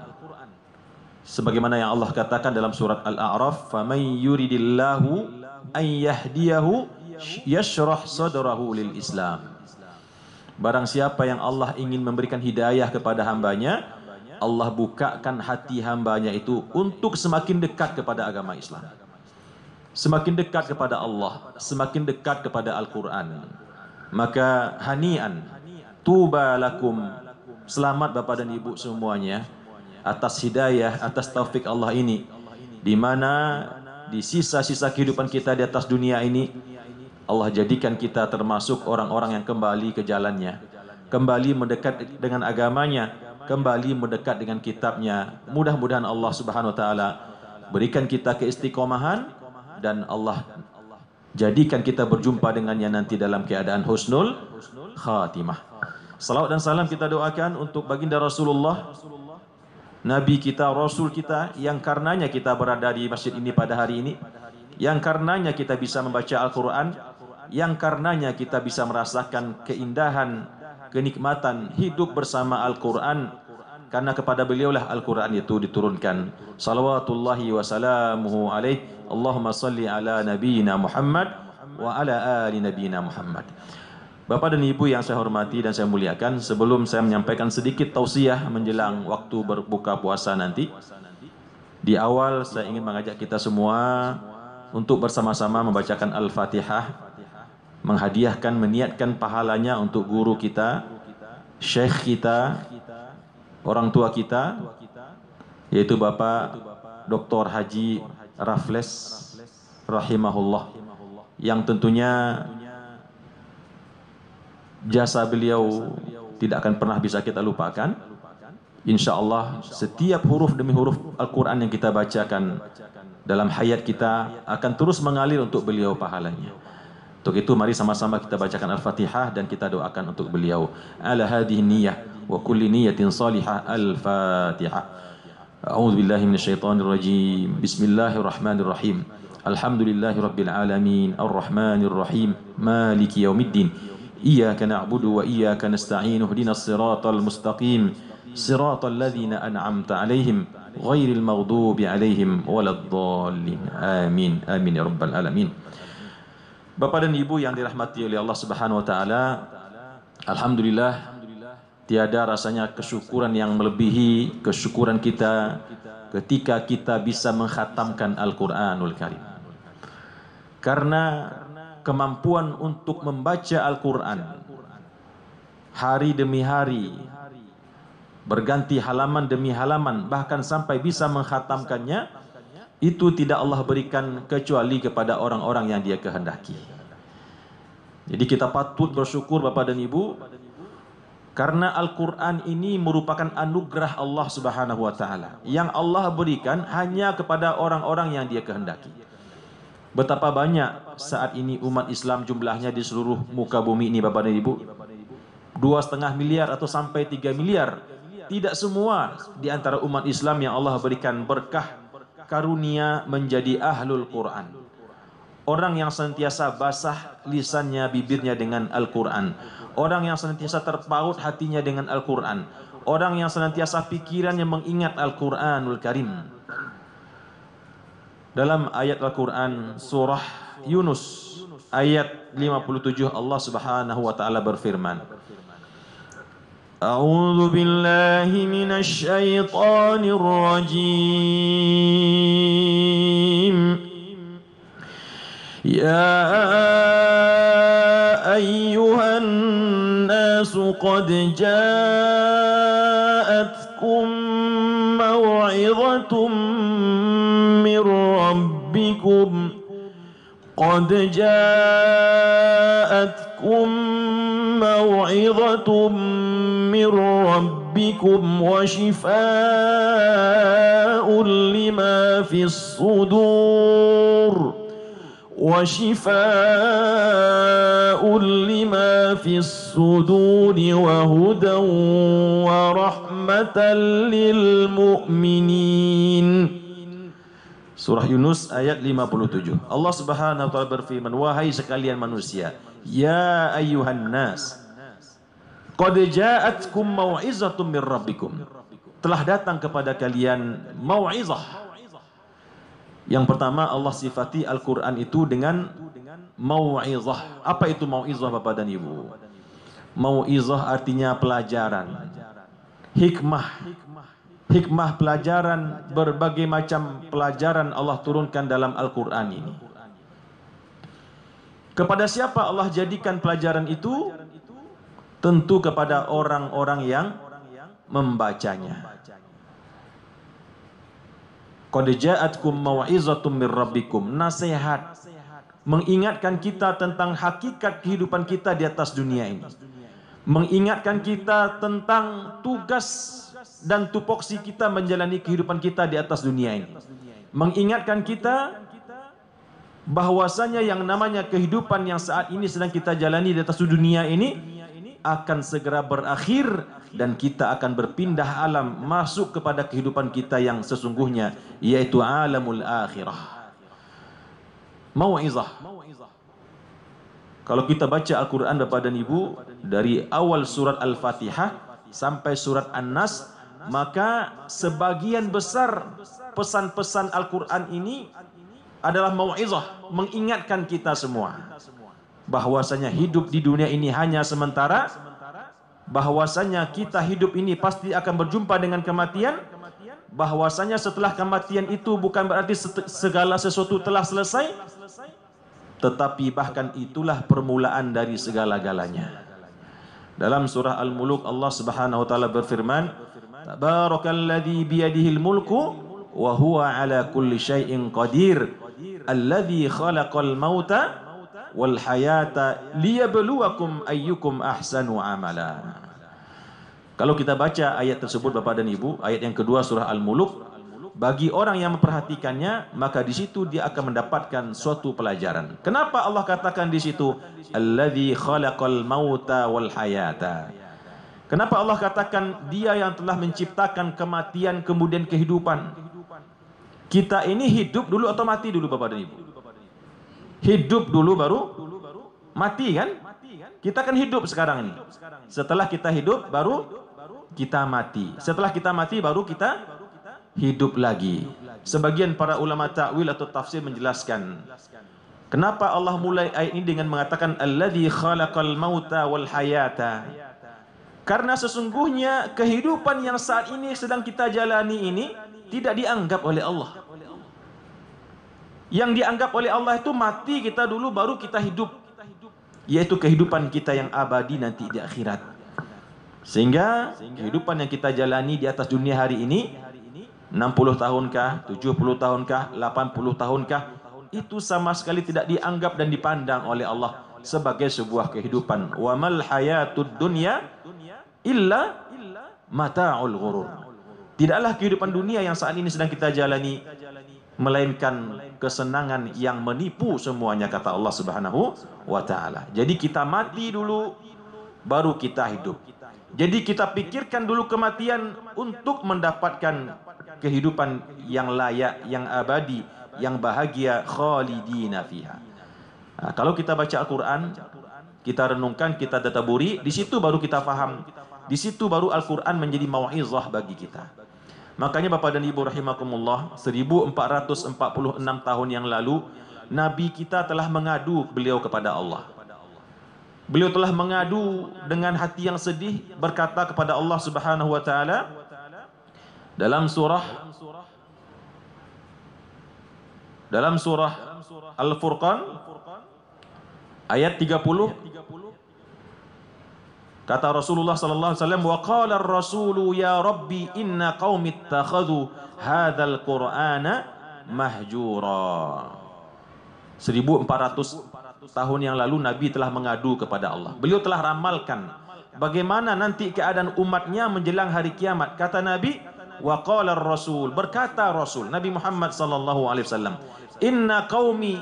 Sebagaimana yang Allah katakan dalam surat Al-A'raf, فَمَنْ يُرِدِ اللَّهُ أَنْ يَهْدِيَهُ يَشْرَحْ صَدْرَهُ لِلْإِسْلَامِ. Barang siapa yang Allah ingin memberikan hidayah kepada hambanya, Allah bukakan hati hambanya itu untuk semakin dekat kepada agama Islam, semakin dekat kepada Allah, semakin dekat kepada Al-Quran. Maka hanian, tuba lakum, selamat Bapak dan Ibu semuanya atas hidayah, atas taufik Allah ini, di mana di sisa-sisa kehidupan kita di atas dunia ini Allah jadikan kita termasuk orang-orang yang kembali ke jalannya, kembali mendekat dengan agamanya, kembali mendekat dengan kitabnya. Mudah-mudahan Allah Subhanahu wa taala berikan kita keistiqomahan dan Allah jadikan kita berjumpa dengannya nanti dalam keadaan husnul khatimah. Salawat dan salam kita doakan untuk baginda Rasulullah, Nabi kita, Rasul kita, yang karenanya kita berada di masjid ini pada hari ini, yang karenanya kita bisa membaca Al-Quran, yang karenanya kita bisa merasakan keindahan, kenikmatan hidup bersama Al-Quran, karena kepada beliaulah Al-Quran itu diturunkan. Salawatullahi wa salamuhu alaih. Allahumma salli ala nabiyina Muhammad wa ala ali nabiyina Muhammad. Bapak dan Ibu yang saya hormati dan saya muliakan, sebelum saya menyampaikan sedikit tausiah menjelang waktu berbuka puasa nanti, di awal saya ingin mengajak kita semua untuk bersama-sama membacakan Al-Fatihah, menghadiahkan, meniatkan pahalanya untuk guru kita, syekh kita, orang tua kita, yaitu Bapak Dr. Haji Rafles rahimahullah, yang tentunya jasa beliau tidak akan pernah bisa kita lupakan. Insya Allah setiap huruf demi huruf Al-Quran yang kita bacakan dalam hayat kita akan terus mengalir untuk beliau pahalanya. Untuk itu mari sama-sama kita bacakan Al-Fatihah dan kita doakan untuk beliau. Ala hadhihi niyyah wa kulli niyyatin salihah. Al-Fatihah. A'udzu billahi minasyaitonir rajim. Bismillahirrahmanirrahim. Alhamdulillahi rabbil alamin. Arrahmanir rahim. Maliki yaumiddin. Iyyaka na'budu wa iyyaka nasta'in. Ihdinas siratal mustaqim. Siratal ladzina an'amta 'alaihim ghairil maghdubi 'alaihim waladdallin. Amin. Amin ya rabbal alamin. Bapak dan Ibu yang dirahmati oleh Allah Subhanahu wa taala, alhamdulillah tiada rasanya kesyukuran yang melebihi kesyukuran kita ketika kita bisa mengkhatamkan Al-Qur'anul Karim. Karena kemampuan untuk membaca Al-Qur'an hari demi hari, berganti halaman demi halaman, bahkan sampai bisa mengkhatamkannya, itu tidak Allah berikan kecuali kepada orang-orang yang Dia kehendaki. Jadi kita patut bersyukur Bapak dan Ibu, karena Al-Quran ini merupakan anugerah Allah Subhanahu wa taala yang Allah berikan hanya kepada orang-orang yang Dia kehendaki. Betapa banyak saat ini umat Islam jumlahnya di seluruh muka bumi ini Bapak dan Ibu, 2,5 miliar atau sampai 3 miliar. Tidak semua di antara umat Islam yang Allah berikan berkah karunia menjadi ahlul Quran. Orang yang senantiasa basah lisannya, bibirnya dengan Al-Quran. Orang yang senantiasa terpaut hatinya dengan Al-Quran. Orang yang senantiasa pikirannya mengingat Al-Quranul Karim. Dalam ayat Al-Quran surah Yunus ayat 57 Allah Subhanahu wa taala berfirman, A'udzu billahi minasy syaithanir rajim. Ya ayyuhan nasu qad ja'atkum maw'izatun mir rabbikum qad ja'atkum maw'izatun mir rabbikum wa shifaa'un lima fis sudur وشفاء لما في الصدور وهدى ورحمة للمؤمنين. Surah Yunus ayat 57. Allah Subhanahu wa taala berfirman, wahai sekalian manusia, ya ayyuhan nas, qad ja'atkum mau'izatun mir rabbikum. Telah datang kepada kalian mau'izah. Yang pertama, Allah sifati Al-Quran itu dengan mau'izah. Apa itu mau'izah Bapak dan Ibu? Mau'izah artinya pelajaran, hikmah. Hikmah pelajaran, berbagai macam pelajaran Allah turunkan dalam Al-Quran ini. Kepada siapa Allah jadikan pelajaran itu? Tentu kepada orang-orang yang membacanya. Qad ja'atkum mau'izatun mir rabbikum, nasihat mengingatkan kita tentang hakikat kehidupan kita di atas dunia ini, mengingatkan kita tentang tugas dan tupoksi kita menjalani kehidupan kita di atas dunia ini, mengingatkan kita bahwasanya yang namanya kehidupan yang saat ini sedang kita jalani di atas dunia ini akan segera berakhir dan kita akan berpindah alam masuk kepada kehidupan kita yang sesungguhnya, yaitu alamul akhirah. Mau'izah. Kalau kita baca Al-Quran Bapak dan Ibu, dari awal surat Al-Fatihah sampai surat An-Nas, maka sebagian besar pesan-pesan Al-Quran ini adalah mau'izah, mengingatkan kita semua bahwasanya hidup di dunia ini hanya sementara, bahwasanya kita hidup ini pasti akan berjumpa dengan kematian, bahwasanya setelah kematian itu bukan berarti segala sesuatu telah selesai, tetapi bahkan itulah permulaan dari segala-galanya. Dalam surah Al-Muluk Allah Subhanahu wa taala berfirman, Tabarakalladzi biyadihil mulku wa huwa ala kulli syai'in qadir, alladzi khalaqal mauta wal hayata liyabluwakum ayyukum ahsanu amala. Kalau kita baca ayat tersebut Bapak dan Ibu, ayat yang kedua surah Al-Muluk, bagi orang yang memperhatikannya, maka di situ dia akan mendapatkan suatu pelajaran. Kenapa Allah katakan di situ alladzi khalaqal mauta wal hayata? Kenapa Allah katakan dia yang telah menciptakan kematian kemudian kehidupan? Kita ini hidup dulu atau mati dulu Bapak dan Ibu? Hidup dulu baru mati kan? Kita kan hidup sekarang ini. Setelah kita hidup baru kita mati. Setelah kita mati baru kita hidup lagi. Sebagian para ulama ta'wil atau tafsir menjelaskan, kenapa Allah mulai ayat ini dengan mengatakan alladzi khalaqal mauta wal hayata? Karena sesungguhnya kehidupan yang saat ini sedang kita jalani ini tidak dianggap oleh Allah. Yang dianggap oleh Allah itu mati kita dulu baru kita hidup, yaitu kehidupan kita yang abadi nanti di akhirat. Sehingga kehidupan yang kita jalani di atas dunia hari ini 60 tahunkah, 70 tahunkah, 80 tahunkah, itu sama sekali tidak dianggap dan dipandang oleh Allah sebagai sebuah kehidupan. Wa mal hayatud dunya illa mata'ul ghurur. Tidaklah kehidupan dunia yang saat ini sedang kita jalani melainkan kesenangan yang menipu semuanya, kata Allah Subhanahu wa taala. Jadi kita mati dulu baru kita hidup. Jadi kita pikirkan dulu kematian untuk mendapatkan kehidupan yang layak, yang abadi, yang bahagia, khalidina fiha. Nah, kalau kita baca Al-Quran, kita renungkan, kita tadabburi, di situ baru kita faham. Di situ baru Al-Quran menjadi mau'izah bagi kita. Makanya Bapak dan Ibu rahimakumullah, 1446 tahun yang lalu Nabi kita telah mengadu beliau kepada Allah. Beliau telah mengadu dengan hati yang sedih, berkata kepada Allah Subhanahu wa taala dalam surah Al-Furqan ayat 30, kata Rasulullah sallallahu alaihi wasallam, wa qala ar-rasulu ya rabbi inna qaumi ittakhadhu hadzal qur'ana mahjura. 1400 tahun yang lalu Nabi telah mengadu kepada Allah. Beliau telah ramalkan bagaimana nanti keadaan umatnya menjelang hari kiamat. Kata Nabi, wa qala ar-rasul, berkata Rasul Nabi Muhammad sallallahu alaihi wasallam, inna qaumi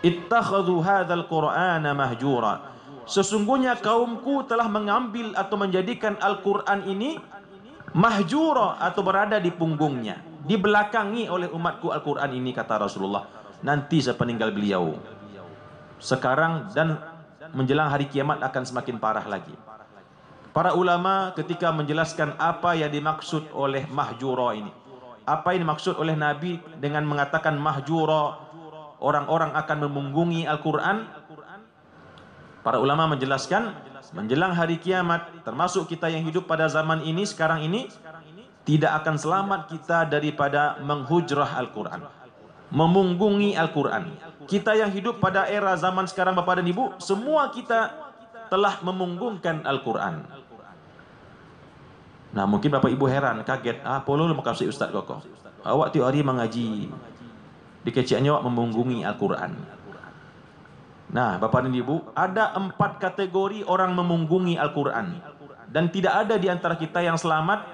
ittakhadhu hadzal qur'ana mahjura. Sesungguhnya kaumku telah mengambil atau menjadikan Al-Qur'an ini mahjura, atau berada di punggungnya, dibelakangi oleh umatku Al-Qur'an ini, kata Rasulullah, nanti sepeninggal beliau. Sekarang dan menjelang hari kiamat akan semakin parah lagi. Para ulama ketika menjelaskan apa yang dimaksud oleh mahjura ini, apa yang dimaksud oleh Nabi dengan mengatakan mahjura, orang-orang akan memunggungi Al-Quran, para ulama menjelaskan menjelang hari kiamat, termasuk kita yang hidup pada zaman ini, sekarang ini, tidak akan selamat kita daripada menghujrah Al-Quran, memunggungi Al-Quran. Kita yang hidup pada era zaman sekarang, Bapak dan Ibu, semua kita telah memunggungkan Al-Quran. Nah, mungkin Bapak Ibu heran, kaget, polo makasih Ustaz Koko, awak tiap hari mengaji, dikeciannya awak memunggungi Al-Quran. Nah, Bapak dan Ibu, ada 4 kategori orang memunggungi Al-Quran, dan tidak ada di antara kita yang selamat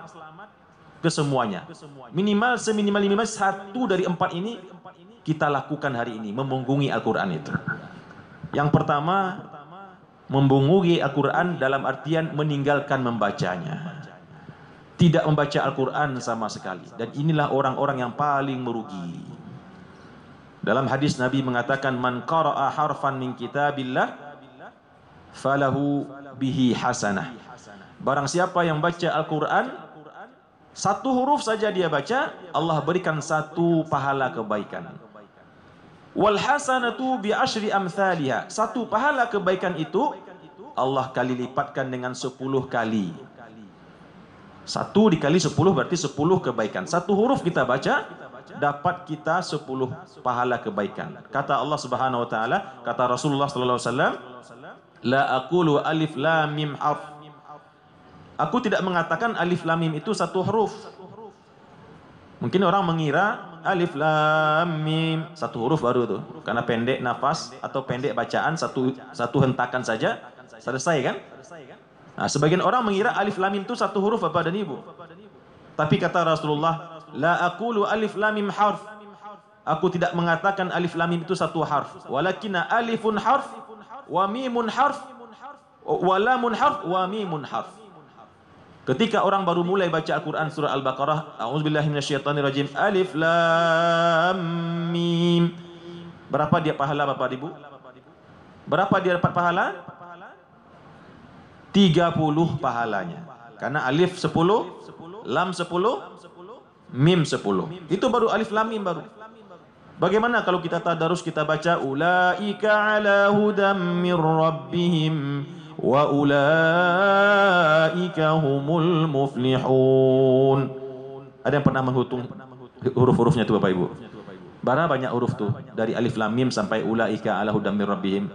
kesemuanya. Minimal seminimal satu dari 4 ini kita lakukan hari ini, memunggungi Al-Quran itu. Yang pertama, memunggungi Al-Quran dalam artian meninggalkan membacanya, tidak membaca Al-Quran sama sekali. Dan inilah orang-orang yang paling merugi. Dalam hadis Nabi mengatakan, man qara'a harfan min kitabillah falahu bihi hasanah. Barang siapa yang baca Al-Quran, satu huruf saja dia baca, Allah berikan 1 pahala kebaikan. Wal hasanatu bi asyri amthaliha. 1 pahala kebaikan itu Allah kali lipatkan dengan 10 kali. 1 dikali 10 berarti 10 kebaikan. 1 huruf kita baca, dapat kita 10 pahala kebaikan. Kata Allah Subhanahu wa taala, kata Rasulullah sallallahu alaihi wasallam, la aqulu alif lam mim harf. Aku tidak mengatakan alif lam mim itu 1 huruf. Mungkin orang mengira alif lam mim 1 huruf baru tuh, karena pendek nafas atau pendek bacaan, satu hentakan saja selesai kan? Nah, sebagian orang mengira alif lam mim itu 1 huruf, Bapak dan Ibu. Tapi kata Rasulullah, la aqulu alif lam mim harf. Aku tidak mengatakan alif lam mim itu 1 harf, walakinna alifun harf wa mimun harf wa lamun harf wa mimun harf. Ketika orang baru mulai baca Al-Quran surah Al-Baqarah, a'udzubillahi minasyaitonirrajim, alif lam mim. Berapa dia pahala, Bapak Ibu? Berapa dia dapat pahala? 30 pahalanya. Karena alif 10, lam 10, mim 10. Itu baru alif lam mim baru. Bagaimana kalau kita tadarus, kita baca ulaika ala hudam mir rabbihim wa ulaika humul muflihun. Ada yang pernah menghitung huruf-hurufnya itu, Bapak Ibu? Berapa banyak huruf tuh dari alif lam mim sampai ulaika ala hudam mir rabbihim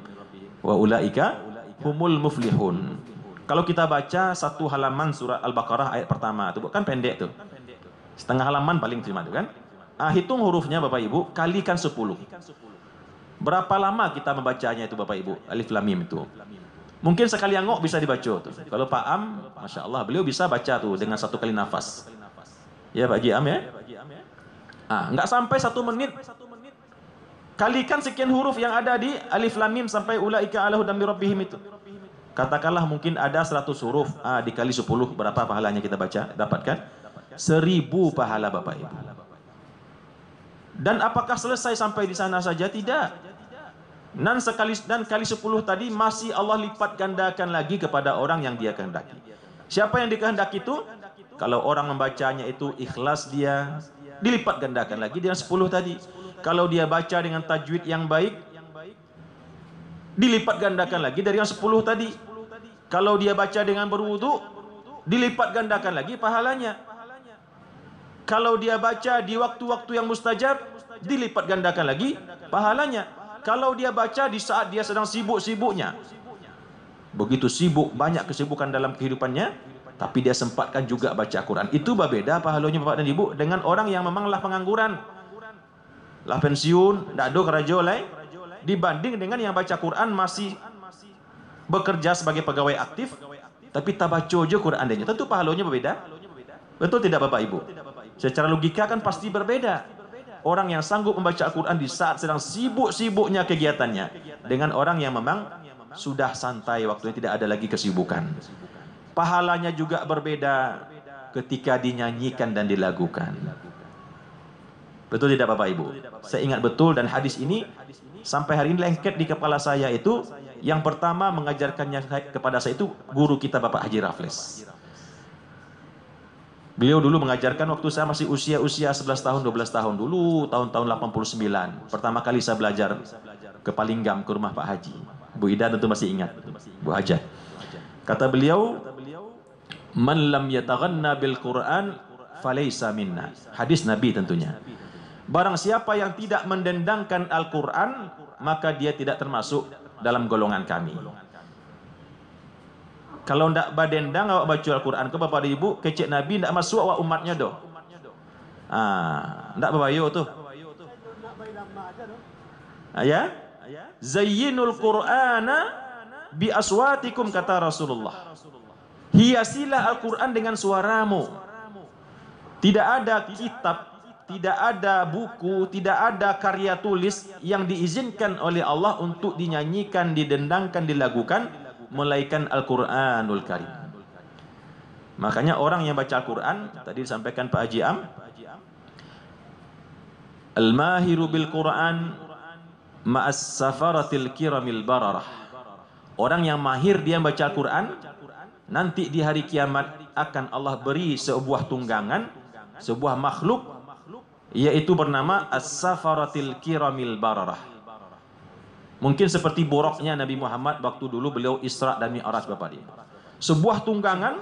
wa ulaika humul muflihun. Kalau kita baca 1 halaman surah Al-Baqarah ayat pertama itu kan pendek tuh, setengah halaman paling cuma itu kan. Hitung hurufnya Bapak Ibu, kalikan 10. Berapa lama kita membacanya itu Bapak Ibu, alif lam mim itu? Mungkin sekali angok bisa dibaca tuh. Kalau Pak Am, Masya Allah, beliau bisa baca tuh dengan 1 kali nafas. Ya Pak Haji Am ya? Nggak sampai 1 menit. Kalikan sekian huruf yang ada di alif lam mim sampai ulaika ala hudam mir rabbihim itu. Katakanlah mungkin ada 100 huruf, dikali 10, berapa pahalanya kita baca? Dapatkan 1000 pahala Bapak Ibu. Dan apakah selesai sampai di sana saja? Tidak. Dan kali 10 tadi masih Allah lipat gandakan lagi kepada orang yang dia kehendaki. Siapa yang dikehendaki itu? Kalau orang membacanya itu ikhlas, dia dilipat gandakan lagi dengan 10 tadi. Kalau dia baca dengan tajwid yang baik, dilipat gandakan lagi dari yang 10 tadi. Kalau dia baca dengan berwudu, dilipat gandakan lagi pahalanya. Kalau dia baca di waktu-waktu yang mustajab, dilipat gandakan lagi pahalanya. Kalau dia baca di saat dia sedang sibuk-sibuknya, begitu sibuk, banyak kesibukan dalam kehidupannya, tapi dia sempatkan juga baca Quran, itu berbeda pahalanya Bapak dan Ibu dengan orang yang memanglah pengangguran, lah pensiun, tak ada kerja lain, dibanding dengan yang baca Quran masih bekerja sebagai pegawai aktif, tapi tak baca je Quran dia. Tentu pahalanya berbeda. Betul tidak Bapak Ibu? Secara logika kan pasti berbeda. Orang yang sanggup membaca Al-Quran di saat sedang sibuk-sibuknya kegiatannya, dengan orang yang memang sudah santai, waktunya tidak ada lagi kesibukan. Pahalanya juga berbeda ketika dinyanyikan dan dilagukan. Betul tidak Bapak Ibu? Saya ingat betul, dan hadis ini sampai hari ini lengket di kepala saya. Itu yang pertama mengajarkannya kepada saya itu guru kita Bapak Haji Raffles. Beliau dulu mengajarkan waktu saya masih usia 11 tahun, 12 tahun dulu, tahun-tahun 89. Pertama kali saya belajar ke Palinggam, ke rumah Pak Haji. Bu Ida tentu masih ingat, Bu Hajah. Kata beliau, "Man lam yataghanna bil Qur'an falaysa minna." Hadis Nabi tentunya. Barang siapa yang tidak mendendangkan Al-Qur'an, maka dia tidak termasuk dalam golongan kami. Kalau ndak badendang awak baca Al-Quran ke Bapak dan Ibu, kecek Nabi ndak masuk awak umatnya doh. Ndak berbayo tuh. Ya? Zayyinul Qur'ana bi aswatikum, kata Rasulullah. Hiasilah Al-Quran dengan suaramu. Tidak ada kitab, tidak ada buku, tidak ada karya tulis yang diizinkan oleh Allah untuk dinyanyikan, didendangkan, dilagukan melainkan Al-Quranul Karim. Makanya orang yang baca Al-Quran, tadi disampaikan Pak Haji Am, Al-mahiru bil Quran ma'as safaratil kiramil bararah. Orang yang mahir dia baca Al-Quran, nanti di hari kiamat akan Allah beri sebuah tunggangan, sebuah makhluk, yaitu bernama as-safaratil kiramil bararah. Mungkin seperti boroknya Nabi Muhammad waktu dulu beliau Isra dan Mi'raj Bapak dia. Sebuah tunggangan,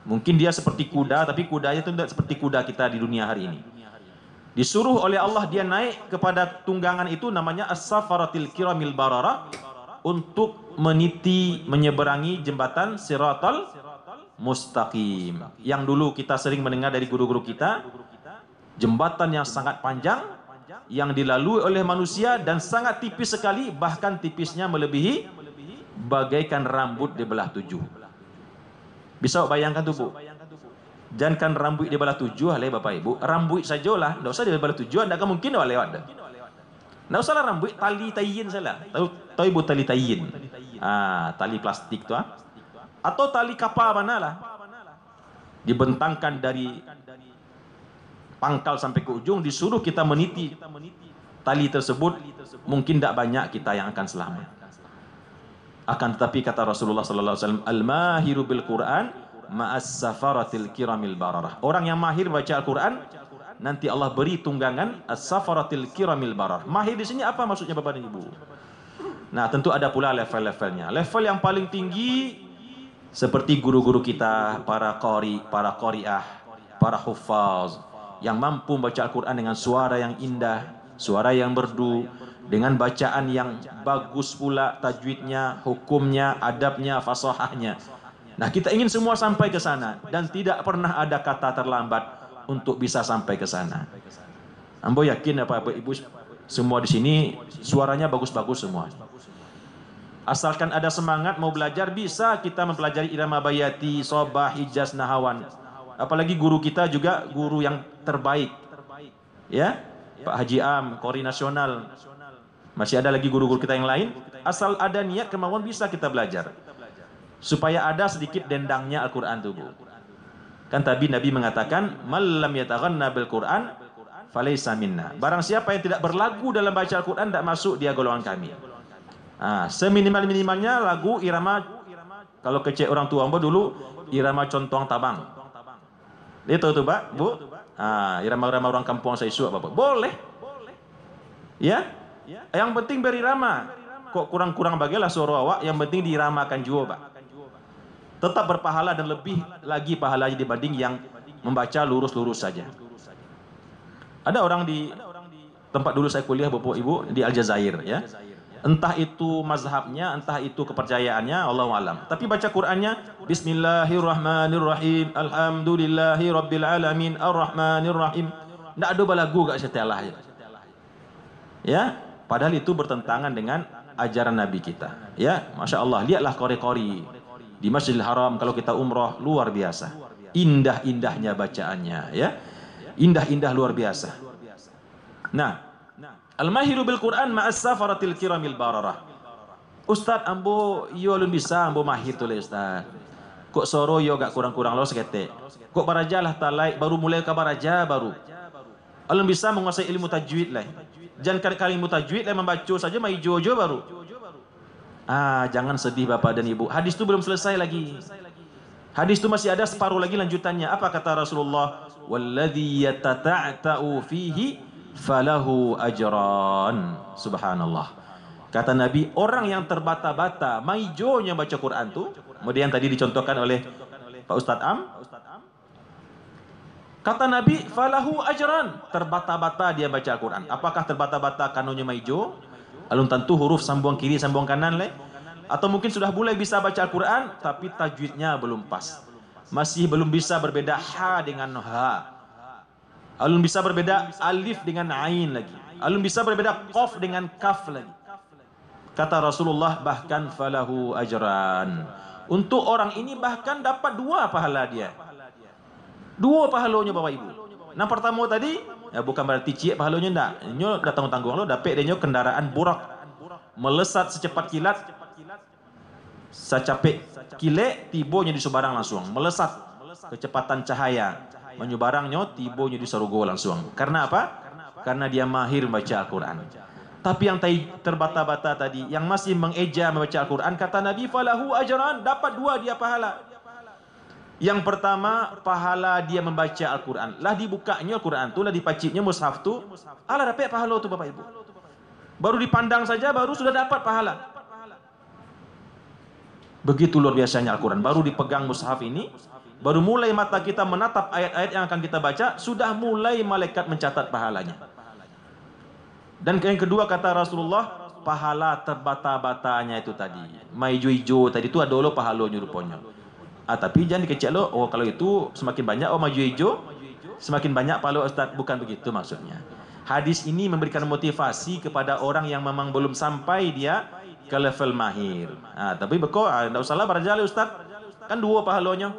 mungkin dia seperti kuda, tapi kudanya itu tidak seperti kuda kita di dunia hari ini. Disuruh oleh Allah dia naik kepada tunggangan itu, namanya as-safaratil kiramil bararah, untuk meniti, menyeberangi jembatan Siratal Mustaqim. Yang dulu kita sering mendengar dari guru-guru kita, jembatan yang sangat panjang, yang dilalui oleh manusia dan sangat tipis sekali, bahkan tipisnya melebihi bagaikan rambut di belah 7. Bisa bayangkan tuh Bu, jangankan rambut di belah 7 oleh Bapak Ibu, rambut sajalah, tidak usah di belah 7, tidak akan mungkin lewat. Tidak usahlah rambut, tali tayin salah. Tahu Ibu tali tayin? Tali plastik tuh, atau tali kapal mana lah, dibentangkan dari pangkal sampai ke ujung, disuruh kita meniti tali tersebut, mungkin tidak banyak kita yang akan selamat. Akan tetapi kata Rasulullah sallallahu alaihi wasallam, al-mahiru bil Quran ma'as safaratil kiramil bararah. Orang yang mahir baca Al-Quran, nanti Allah beri tunggangan as-safaratil kiramil bararah. Mahir di sini apa maksudnya Bapak dan Ibu? Nah, tentu ada pula level-levelnya. Level yang paling tinggi seperti guru-guru kita, para qari, para qariah, para huffaz, yang mampu membaca Al-Quran dengan suara yang indah, suara yang merdu, dengan bacaan yang bagus pula, tajwidnya, hukumnya, adabnya, fasahahnya. Nah, kita ingin semua sampai ke sana, dan tidak pernah ada kata terlambat untuk bisa sampai ke sana. Ambo yakin Bapak Ibu semua di sini suaranya bagus-bagus semua. Asalkan ada semangat mau belajar, bisa kita mempelajari irama bayati, sobah, hijaz, nahawan. Apalagi guru kita juga guru yang terbaik, ya, Pak Haji Am, Qori Nasional. Masih ada lagi guru-guru kita yang lain. Asal ada niat, kemauan, bisa kita belajar. Supaya ada sedikit dendangnya Al-Quran itu, Bu. Kan tadi Nabi mengatakan, "Malam yataghanna bil Quran falaysa minna." Barang siapa yang tidak berlagu dalam baca Al-Quran, tidak masuk dia golongan kami. Seminimal-minimalnya lagu irama, kalau kecek orang tua Ambo dulu, irama contong tabang. Itu tuh Pak, Bu. Irama-irama orang kampung saya isu apa-apa. Boleh. Ya, yang penting berirama. Kok kurang-kurang bagilah suara awak, yang penting diramakan juga, Pak. Tetap berpahala dan lebih lagi pahalanya dibanding yang membaca lurus-lurus saja. Ada orang di tempat dulu saya kuliah, Bapak Ibu, di Aljazair, ya. Entah itu mazhabnya, entah itu kepercayaannya, Allahu alam. Tapi baca Qur'annya, Bismillahirrahmanirrahim, Alhamdulillahi Rabbil Alamin, Ar-Rahmanirrahim. Tidak ada balagu gak setialah. Ya, padahal itu bertentangan dengan ajaran Nabi kita. Ya, Masya Allah, lihatlah kori-kori di Masjidil Haram kalau kita umroh, luar biasa. Indah-indahnya bacaannya, ya. Indah-indah luar biasa. Nah, al-mahiru bil Quran ma'as safaratil kiramil bararah. Ustaz ambo yo lun bisa ambo mahir tu le Ustaz. Kok soro yo gak kurang-kurang lo sekete. Kok barajalah talai baru mulai ke baraja baru. Alun bisa menguasai ilmu tajwid lah. Jangan kali-kali ilmu tajwid lah membaca saja mai jojo baru. Jangan sedih Bapak dan Ibu. Hadis itu belum selesai lagi. Hadis itu masih ada separuh lagi lanjutannya. Apa kata Rasulullah? Walladzi yatata'ta'u fihi falahu ajran. Subhanallah. Kata Nabi, orang yang terbata-bata maijonya baca Quran tuh, kemudian tadi dicontohkan oleh Pak Ustadz Am. Kata Nabi, falahu ajran, terbata-bata dia baca Al-Quran. Apakah terbata-bata kanonnya maijo? Alun tentu huruf sambung kiri, sambung kanan le. Atau mungkin sudah mulai bisa baca Al-Quran, tapi tajwidnya belum pas. Masih belum bisa berbeda ha dengan ha. Alun bisa berbeda alif dengan ain lagi. Alun bisa berbeda qaf dengan kaf lagi. Kata Rasulullah, bahkan falahu ajran. Untuk orang ini bahkan dapat 2 pahala dia. 2 pahalanya Bapak Ibu. Nah pertama tadi, ya bukan berarti cik pahalanya enggak. Nyo datang tanggung lo dapat dia kendaraan burak. Melesat secepat kilat. Secapek kile tibonya di Subarang langsung. Melesat kecepatan cahaya. Menyubarangnya tibonya di Sarugo langsung. Karena apa? Karena dia mahir membaca Al-Quran. Tapi yang terbata-bata tadi, yang masih mengeja membaca Al-Quran, kata Nabi, falahu ajran, dapat 2 dia pahala. Yang pertama, pahala dia membaca Al-Quran. Lah dibukanya Al-Quran tu, lah dipacitnya mushaf tu, Allah dapat pahala tu Bapak Ibu. Baru dipandang saja, baru sudah dapat pahala. Begitu luar biasanya Al-Quran. Baru dipegang mushaf ini, baru mulai mata kita menatap ayat-ayat yang akan kita baca, sudah mulai malaikat mencatat pahalanya. Dan yang kedua kata Rasulullah, pahala terbata-batanya itu tadi. Maijo-ijo tadi itu ada lo pahalanya rupanya. Tapi jangan dikecek lo, oh kalau itu semakin banyak, oh maju hijau, semakin banyak pahala Ustaz. Bukan begitu maksudnya. Hadis ini memberikan motivasi kepada orang yang memang belum sampai dia ke level mahir. Tapi beko, tidak usahlah berjalan Ustaz. Kan 2 pahalanya.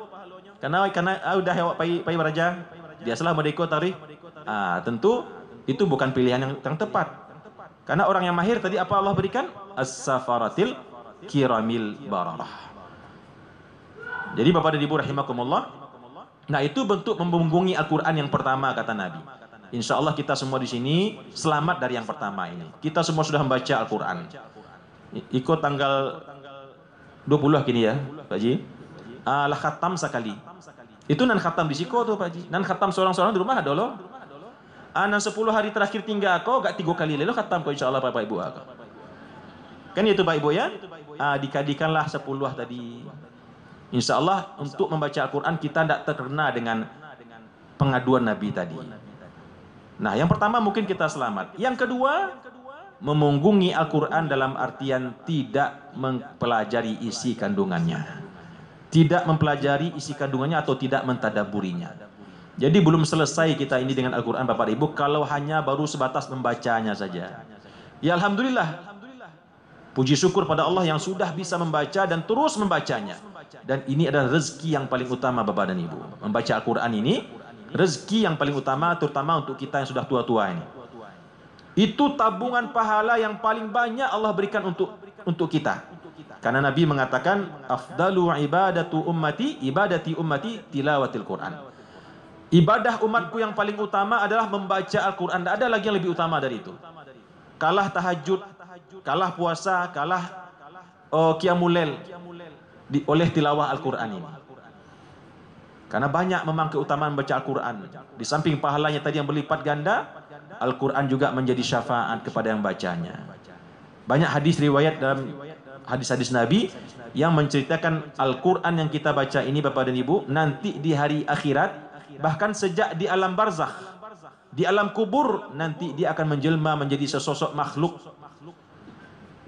Karena udah awak pai beraja, biasalah merdeka tarikh. Tentu itu bukan pilihan yang tepat. Karena orang yang mahir tadi apa Allah berikan? As-safaratil kiramil bararah. Jadi Bapak dan Ibu rahimakumullah. Nah itu bentuk membungkungi Al-Quran yang pertama kata Nabi. Insya Allah kita semua di sini selamat dari yang pertama ini. Kita semua sudah membaca Al-Quran. Ikut tanggal 20 kini ya Pak Haji. Lah khatam sekali. Itu nan khatam di Siko tuh Pak Haji. Nan khatam seorang-seorang di rumah ada loh. Nan 10 hari terakhir tinggal aku gak 3 kali lo khatam kok insya Allah Bapak Ibu aku. Kan itu Pak Ibu ya. Dikadikanlah 10 tadi. Insya Allah untuk membaca Al-Quran kita tidak terkena dengan pengaduan Nabi tadi. Nah yang pertama mungkin kita selamat. Yang kedua, memunggungi Al-Quran dalam artian tidak mempelajari isi kandungannya. Tidak mempelajari isi kandungannya atau tidak mentadaburinya. Jadi belum selesai kita ini dengan Al-Quran Bapak Ibu kalau hanya baru sebatas membacanya saja. Ya Alhamdulillah. Puji syukur pada Allah yang sudah bisa membaca dan terus membacanya. Dan ini adalah rezeki yang paling utama Bapak dan Ibu. Membaca Al-Quran ini, rezeki yang paling utama terutama untuk kita yang sudah tua-tua ini. Itu tabungan pahala yang paling banyak Allah berikan untuk kita. Karena Nabi mengatakan, afdalu ibadati ummati tilawatil Quran. Ibadah umatku yang paling utama adalah membaca Al-Quran. Tidak ada lagi yang lebih utama dari itu. Kalah tahajud, kalah puasa, kalah qiyamul lail oleh tilawah Al-Quran ini. Karena banyak memang keutamaan baca Al-Quran. Di samping pahalanya tadi yang berlipat ganda, Al-Quran juga menjadi syafaat kepada yang bacanya. Banyak hadis riwayat dalam hadis-hadis Nabi yang menceritakan Al-Quran yang kita baca ini Bapak dan Ibu, nanti di hari akhirat, bahkan sejak di alam barzakh, di alam kubur, nanti dia akan menjelma menjadi sesosok makhluk.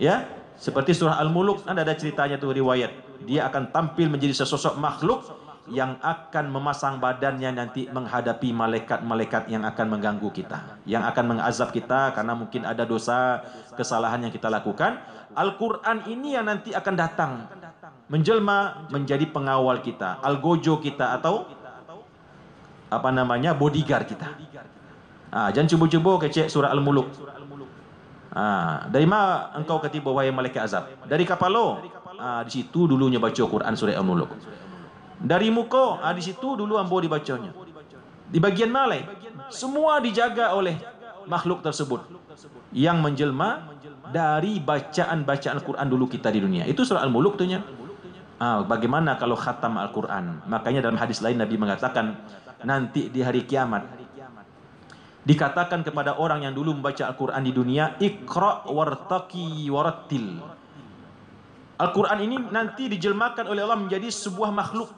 Ya, seperti surah Al-Muluk, ada ceritanya tuh riwayat. Dia akan tampil menjadi sesosok makhluk yang akan memasang badannya nanti menghadapi malaikat-malaikat yang akan mengganggu kita, yang akan mengazab kita karena mungkin ada dosa, kesalahan yang kita lakukan. Al-Quran ini yang nanti akan datang menjelma menjadi pengawal kita, algojo kita, atau apa namanya, bodyguard kita. Jangan cuba-cuba kecek surah Al-Muluk. Dari mana engkau ketiba wahai malaikat azab? Dari kapalo. Di situ dulunya baca Quran surah Al-Muluk. Dari muka, di situ dulu ambo dibacanya. Di bagian malai, semua dijaga oleh makhluk tersebut yang menjelma dari bacaan-bacaan Al-Quran dulu kita di dunia. Itu surah Al-Muluk tuhnya. Bagaimana kalau khatam Al-Quran? Makanya dalam hadis lain Nabi mengatakan, nanti di hari kiamat dikatakan kepada orang yang dulu membaca Al-Quran di dunia, Iqra wartaqi warattil. Al-Quran ini nanti dijelmakan oleh Allah menjadi sebuah makhluk.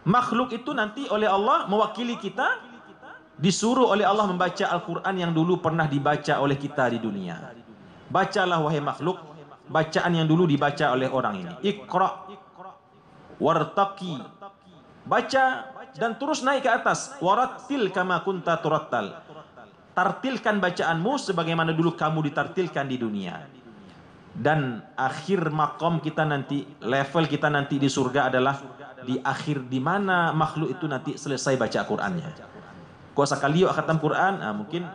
Makhluk itu nanti oleh Allah mewakili kita, disuruh oleh Allah membaca Al-Quran yang dulu pernah dibaca oleh kita di dunia. Bacalah wahai makhluk bacaan yang dulu dibaca oleh orang ini. Iqra wartaqi, baca dan terus naik ke atas. Warattil kama kunta turattal, tartilkan bacaanmu sebagaimana dulu kamu ditartilkan di dunia. Dan akhir makom kita nanti, level kita nanti di surga adalah di akhir, di mana makhluk itu nanti selesai baca Qurannya. Kok sekali yuk khatam Quran, mungkin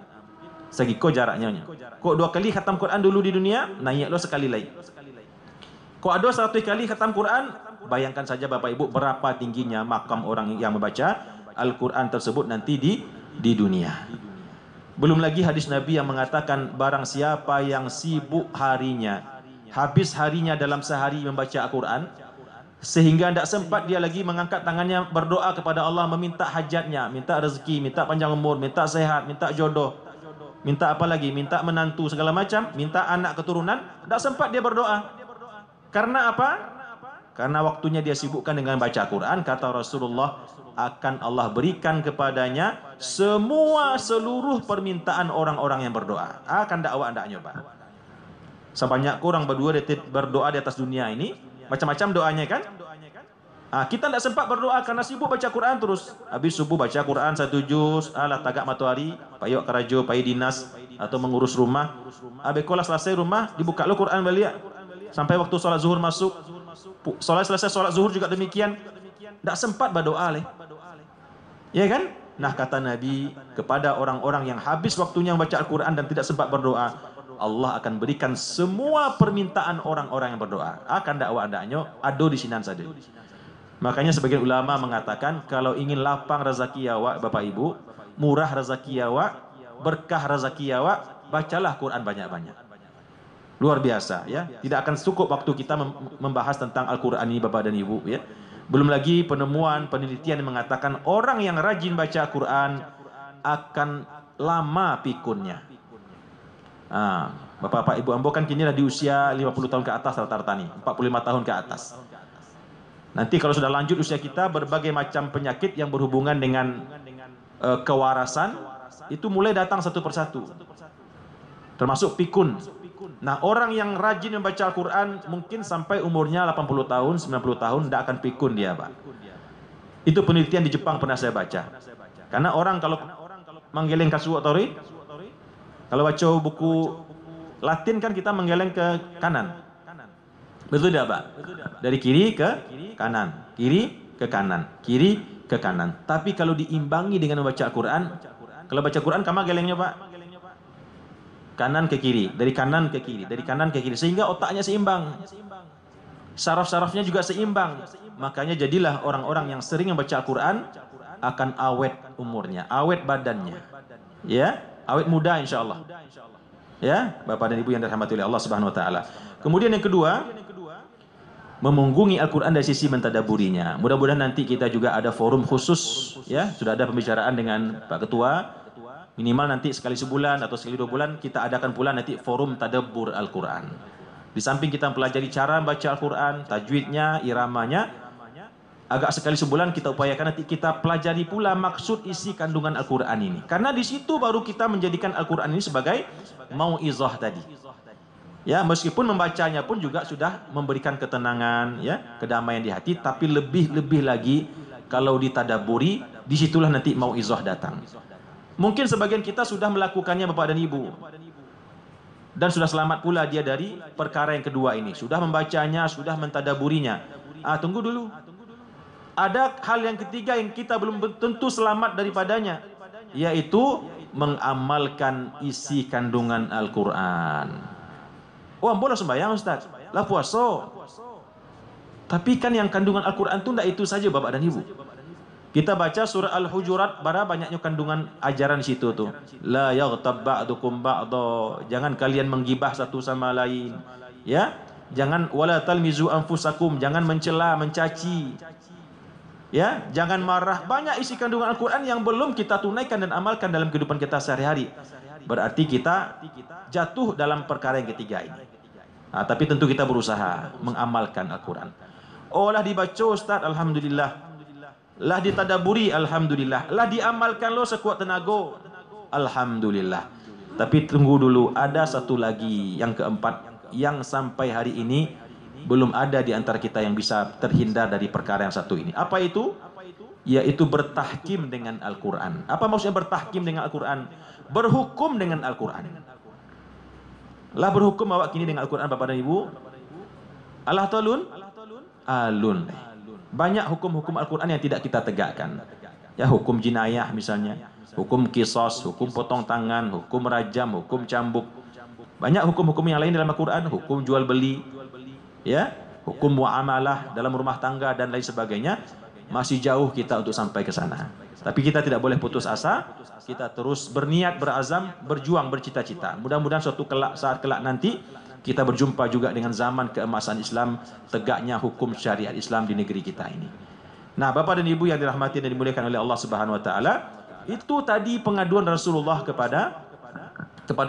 segiko jaraknya. Kok 2 kali khatam Quran dulu di dunia, naik lo sekali lagi. Kok ada 100 kali khatam Quran, bayangkan saja Bapak Ibu berapa tingginya makam orang yang membaca Al-Quran tersebut nanti di dunia. Belum lagi hadis Nabi yang mengatakan, barang siapa yang sibuk harinya, habis harinya dalam sehari membaca Al-Quran, sehingga tidak sempat dia lagi mengangkat tangannya berdoa kepada Allah, meminta hajatnya, minta rezeki, minta panjang umur, minta sehat, minta jodoh, minta apa lagi, minta menantu segala macam, minta anak keturunan, tidak sempat dia berdoa. Karena apa? Karena waktunya dia sibukkan dengan baca Quran. Kata Rasulullah, akan Allah berikan kepadanya seluruh permintaan orang-orang yang berdoa. Akan dakwah anda nyoba. Sebanyak kurang berdua berdoa di atas dunia ini, macam-macam doanya kan? Kita tidak sempat berdoa karena sibuk baca Quran terus. Habis subuh baca Quran 1 juz, alah tagak matahari, payok kerajo, payi dinas atau mengurus rumah. Habis kolah selesai rumah, dibuka lo Quran balik. Sampai waktu sholat zuhur masuk, sholat selesai sholat zuhur juga demikian. Tidak sempat berdoa leh. Ya kan? Nah kata Nabi, kepada orang-orang yang habis waktunya membaca Al-Quran dan tidak sempat berdoa, Allah akan berikan semua permintaan orang-orang yang berdoa. Akan dakwah andaknya ado di sinan saja. Makanya sebagian ulama mengatakan, kalau ingin lapang rezeki awak Bapak Ibu, murah rezeki awak, berkah rezeki awak, bacalah Quran banyak-banyak. Luar biasa ya. Tidak akan cukup waktu kita membahas tentang Al-Quran ini Bapak dan Ibu ya. Belum lagi penemuan penelitian yang mengatakan orang yang rajin baca Quran akan lama pikunnya. Bapak-bapak Ibu ambo kan kini dah di usia 50 tahun ke atas rata-rata nih, 45 tahun ke atas. Nanti kalau sudah lanjut usia kita, berbagai macam penyakit yang berhubungan dengan kewarasan itu mulai datang satu persatu. Termasuk pikun. Nah, orang yang rajin membaca Al-Quran mungkin sampai umurnya 80 tahun, 90 tahun tidak akan pikun dia, Pak. Itu penelitian di Jepang pernah saya baca. Karena orang kalau menggeleng kasuwa tori, kalau baca buku Latin kan kita menggeleng ke kanan. Betul tidak, Pak? Dari kiri ke kanan, kiri ke kanan, kiri ke kanan. Tapi kalau diimbangi dengan membaca Al-Quran, kalau baca Quran kamu gelengnya, Pak? Kanan ke kiri, dari kanan ke kiri, dari kanan ke kiri, sehingga otaknya seimbang, saraf-sarafnya juga seimbang. Makanya jadilah orang-orang yang sering membaca Al-Quran akan awet umurnya, awet badannya, ya, awet muda insya Allah. Ya, Bapak dan Ibu yang dirahmati oleh Allah Subhanahu Wa Taala. Kemudian yang kedua, memunggungi Al-Quran dari sisi mentadaburinya. Mudah-mudahan nanti kita juga ada forum khusus, ya, sudah ada pembicaraan dengan Pak Ketua Minimal nanti sekali sebulan atau sekali 2 bulan kita adakan pula nanti forum tadabbur Al-Quran. Di samping kita mempelajari cara membaca Al-Quran, tajwidnya, iramanya, agak sekali sebulan kita upayakan nanti kita pelajari pula maksud isi kandungan Al-Quran ini. Karena di situ baru kita menjadikan Al-Quran ini sebagai mau'izah tadi. Ya, meskipun membacanya pun juga sudah memberikan ketenangan, ya, kedamaian di hati, tapi lebih lagi kalau ditadaburi, disitulah nanti mau'izah datang. Mungkin sebagian kita sudah melakukannya Bapak dan Ibu. Dan sudah selamat pula dia dari perkara yang kedua ini. Sudah membacanya, sudah mentadaburinya. Tunggu dulu. Ada hal yang ketiga yang kita belum tentu selamat daripadanya, yaitu mengamalkan isi kandungan Al-Quran. Oh, boleh sembahyang Ustaz, lah puasa. Tapi kan yang kandungan Al-Quran itu tidak itu saja Bapak dan Ibu. Kita baca surah Al-Hujurat, banyaknya kandungan ajaran situ tuh. La yaghtab ba'dukum ba'da. Jangan kalian menggibah satu sama lain. Ya, jangan wala talmizu anfusakum, jangan mencela, mencaci. Ya, jangan marah. Banyak isi kandungan Al-Quran yang belum kita tunaikan dan amalkan dalam kehidupan kita sehari-hari. Berarti kita jatuh dalam perkara yang ketiga ini. Tapi tentu kita berusaha mengamalkan Al-Quran. Oh, lah dibaca Ustaz, alhamdulillah. Lah ditadaburi, alhamdulillah. Lah diamalkan lo sekuat tenaga, alhamdulillah. Tapi tunggu dulu, ada satu lagi, yang keempat, yang sampai hari ini belum ada di antara kita yang bisa terhindar dari perkara yang satu ini. Apa itu? Yaitu bertahkim dengan Al-Quran. Apa maksudnya bertahkim dengan Al-Quran? Berhukum dengan Al-Quran. Lah berhukum awak kini dengan Al-Quran Bapak dan Ibu. Allah talun alun. Banyak hukum-hukum Al-Quran yang tidak kita tegakkan. Ya, hukum jinayah misalnya, hukum kisos, hukum potong tangan, hukum rajam, hukum cambuk. Banyak hukum-hukum yang lain dalam Al-Quran, hukum jual beli, ya, hukum muamalah dalam rumah tangga dan lain sebagainya. Masih jauh kita untuk sampai ke sana. Tapi kita tidak boleh putus asa. Kita terus berniat, berazam, berjuang, bercita-cita. Mudah-mudahan suatu saat kelak nanti kita berjumpa juga dengan zaman keemasan Islam, tegaknya hukum syariat Islam di negeri kita ini. Nah, Bapak dan Ibu yang dirahmati dan dimuliakan oleh Allah Subhanahu wa taala, itu tadi pengaduan Rasulullah kepada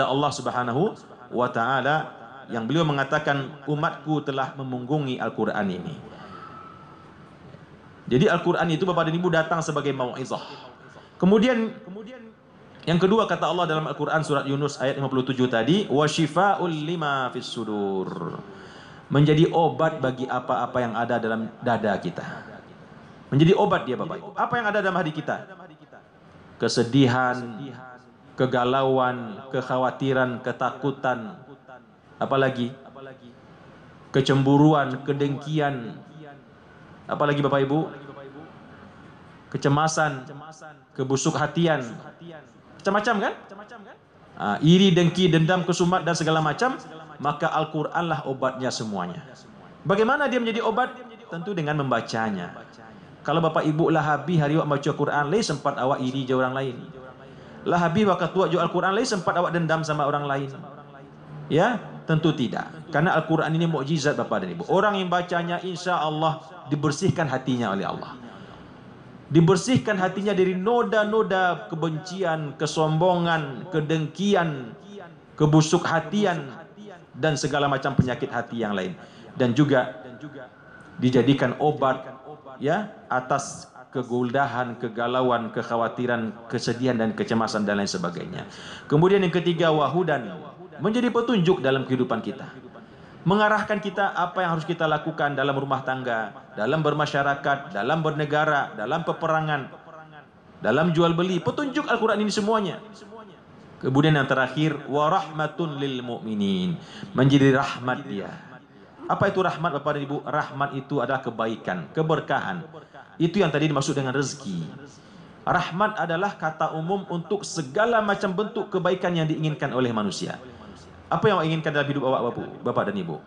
Allah Subhanahu wa taala, yang beliau mengatakan umatku telah memunggungi Al-Qur'an ini. Jadi Al-Quran itu Bapak dan Ibu datang sebagai mau'izah. Kemudian yang kedua kata Allah dalam Al-Quran surat Yunus ayat 57 tadi, wa shifa'ul lima fis sudur. Menjadi obat bagi apa-apa yang ada dalam dada kita. Menjadi obat dia Bapak Ibu. Apa yang ada dalam hati kita? Kesedihan, kegalauan, kekhawatiran, ketakutan, apalagi kecemburuan, kedengkian, apalagi Bapak Ibu, kecemasan, kebusuk hatian, macam-macam kan? Iri, dengki, dendam, kesumat dan segala macam. Maka Al-Quranlah obatnya semuanya. Bagaimana dia menjadi obat? Tentu dengan membacanya. Kalau Bapak Ibu lahabi hari awak baca Quran, leh sempat awak iri je orang lain. Lahabi waktu awak jual Al-Quran, leh sempat awak dendam sama orang lain. Ya, tentu tidak. Karena Al-Quran ini mukjizat Bapak dan Ibu. Orang yang bacanya insya Allah dibersihkan hatinya oleh Allah. Dibersihkan hatinya dari noda-noda kebencian, kesombongan, kedengkian, kebusuk hatian, dan segala macam penyakit hati yang lain. Dan juga dijadikan obat ya atas kegundahan, kegalauan, kekhawatiran, kesedihan dan kecemasan dan lain sebagainya. Kemudian yang ketiga, wahudan, menjadi petunjuk dalam kehidupan kita. Mengarahkan kita apa yang harus kita lakukan dalam rumah tangga, dalam bermasyarakat, dalam bernegara, dalam peperangan, dalam jual beli. Petunjuk Al-Quran ini semuanya. Kemudian yang terakhir, wa rahmatun lil mu'minin, menjadi rahmat dia. Apa itu rahmat Bapak dan Ibu? Rahmat itu adalah kebaikan, keberkahan. Itu yang tadi dimaksud dengan rezeki. Rahmat adalah kata umum untuk segala macam bentuk kebaikan yang diinginkan oleh manusia. Apa yang inginkan dalam hidup Bapak dan Ibu?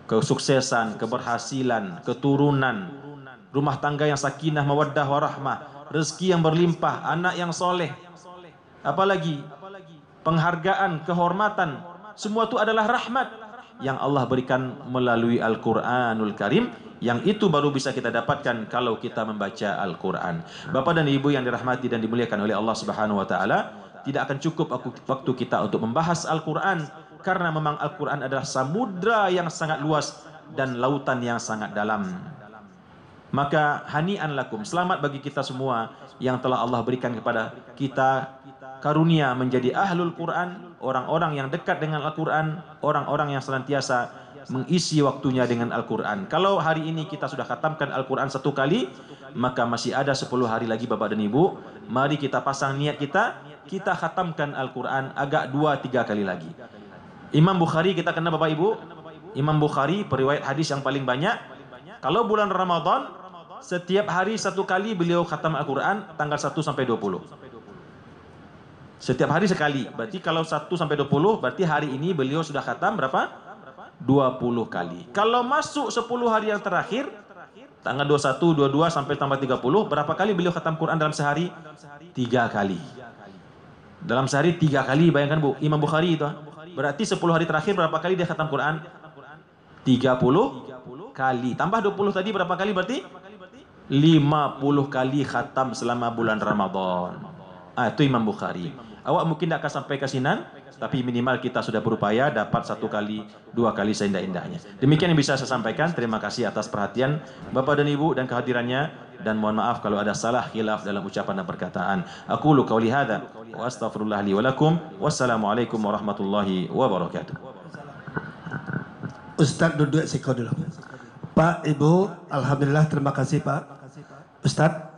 Kesuksesan, keberhasilan, keturunan, rumah tangga yang sakinah, mawaddah, warahmah, rezeki yang berlimpah, anak yang soleh, apalagi penghargaan, kehormatan. Semua itu adalah rahmat yang Allah berikan melalui Al-Quranul Karim, yang itu baru bisa kita dapatkan kalau kita membaca Al-Quran. Bapak dan Ibu yang dirahmati dan dimuliakan oleh Allah Subhanahu wa taala, tidak akan cukup waktu kita untuk membahas Al-Quran, karena memang Al-Quran adalah samudra yang sangat luas dan lautan yang sangat dalam. Maka hani'an lakum, selamat bagi kita semua yang telah Allah berikan kepada kita karunia menjadi ahlul Quran, orang-orang yang dekat dengan Al-Quran, orang-orang yang senantiasa mengisi waktunya dengan Al-Quran. Kalau hari ini kita sudah khatamkan Al-Quran 1 kali, maka masih ada 10 hari lagi Bapak dan Ibu. Mari kita pasang niat kita khatamkan Al-Quran agak 2-3 kali lagi. Imam Bukhari kita kenal Bapak Ibu. Imam Bukhari periwayat hadis yang paling banyak. Kalau bulan Ramadan, setiap hari 1 kali beliau khatam Al-Quran tanggal 1 sampai 20. Setiap hari sekali. Berarti kalau 1 sampai 20, berarti hari ini beliau sudah khatam berapa? 20 kali. Kalau masuk 10 hari yang terakhir, tanggal 21, 22 sampai tambah 30, berapa kali beliau khatam Quran dalam sehari? 3 kali. Dalam sehari 3 kali, bayangkan Bu, Imam Bukhari itu. Berarti 10 hari terakhir berapa kali dia khatam Quran? 30 kali. Tambah 20 tadi berapa kali berarti? 50 kali khatam selama bulan Ramadan. Itu Imam Bukhari. Awak mungkin tak akan sampai ke sinan, tapi minimal kita sudah berupaya dapat 1 kali, 2 kali seindah-indahnya. Demikian yang bisa saya sampaikan. Terima kasih atas perhatian Bapak dan Ibu dan kehadirannya, dan mohon maaf kalau ada salah khilaf dalam ucapan dan perkataan. Aqulu qauli hadza wa astaghfirullah li wa lakum. Wassalamualaikum warahmatullahi wabarakatuh. Ustaz duduk siko dulu. Pak, Ibu, alhamdulillah, terima kasih Pak. Ustaz,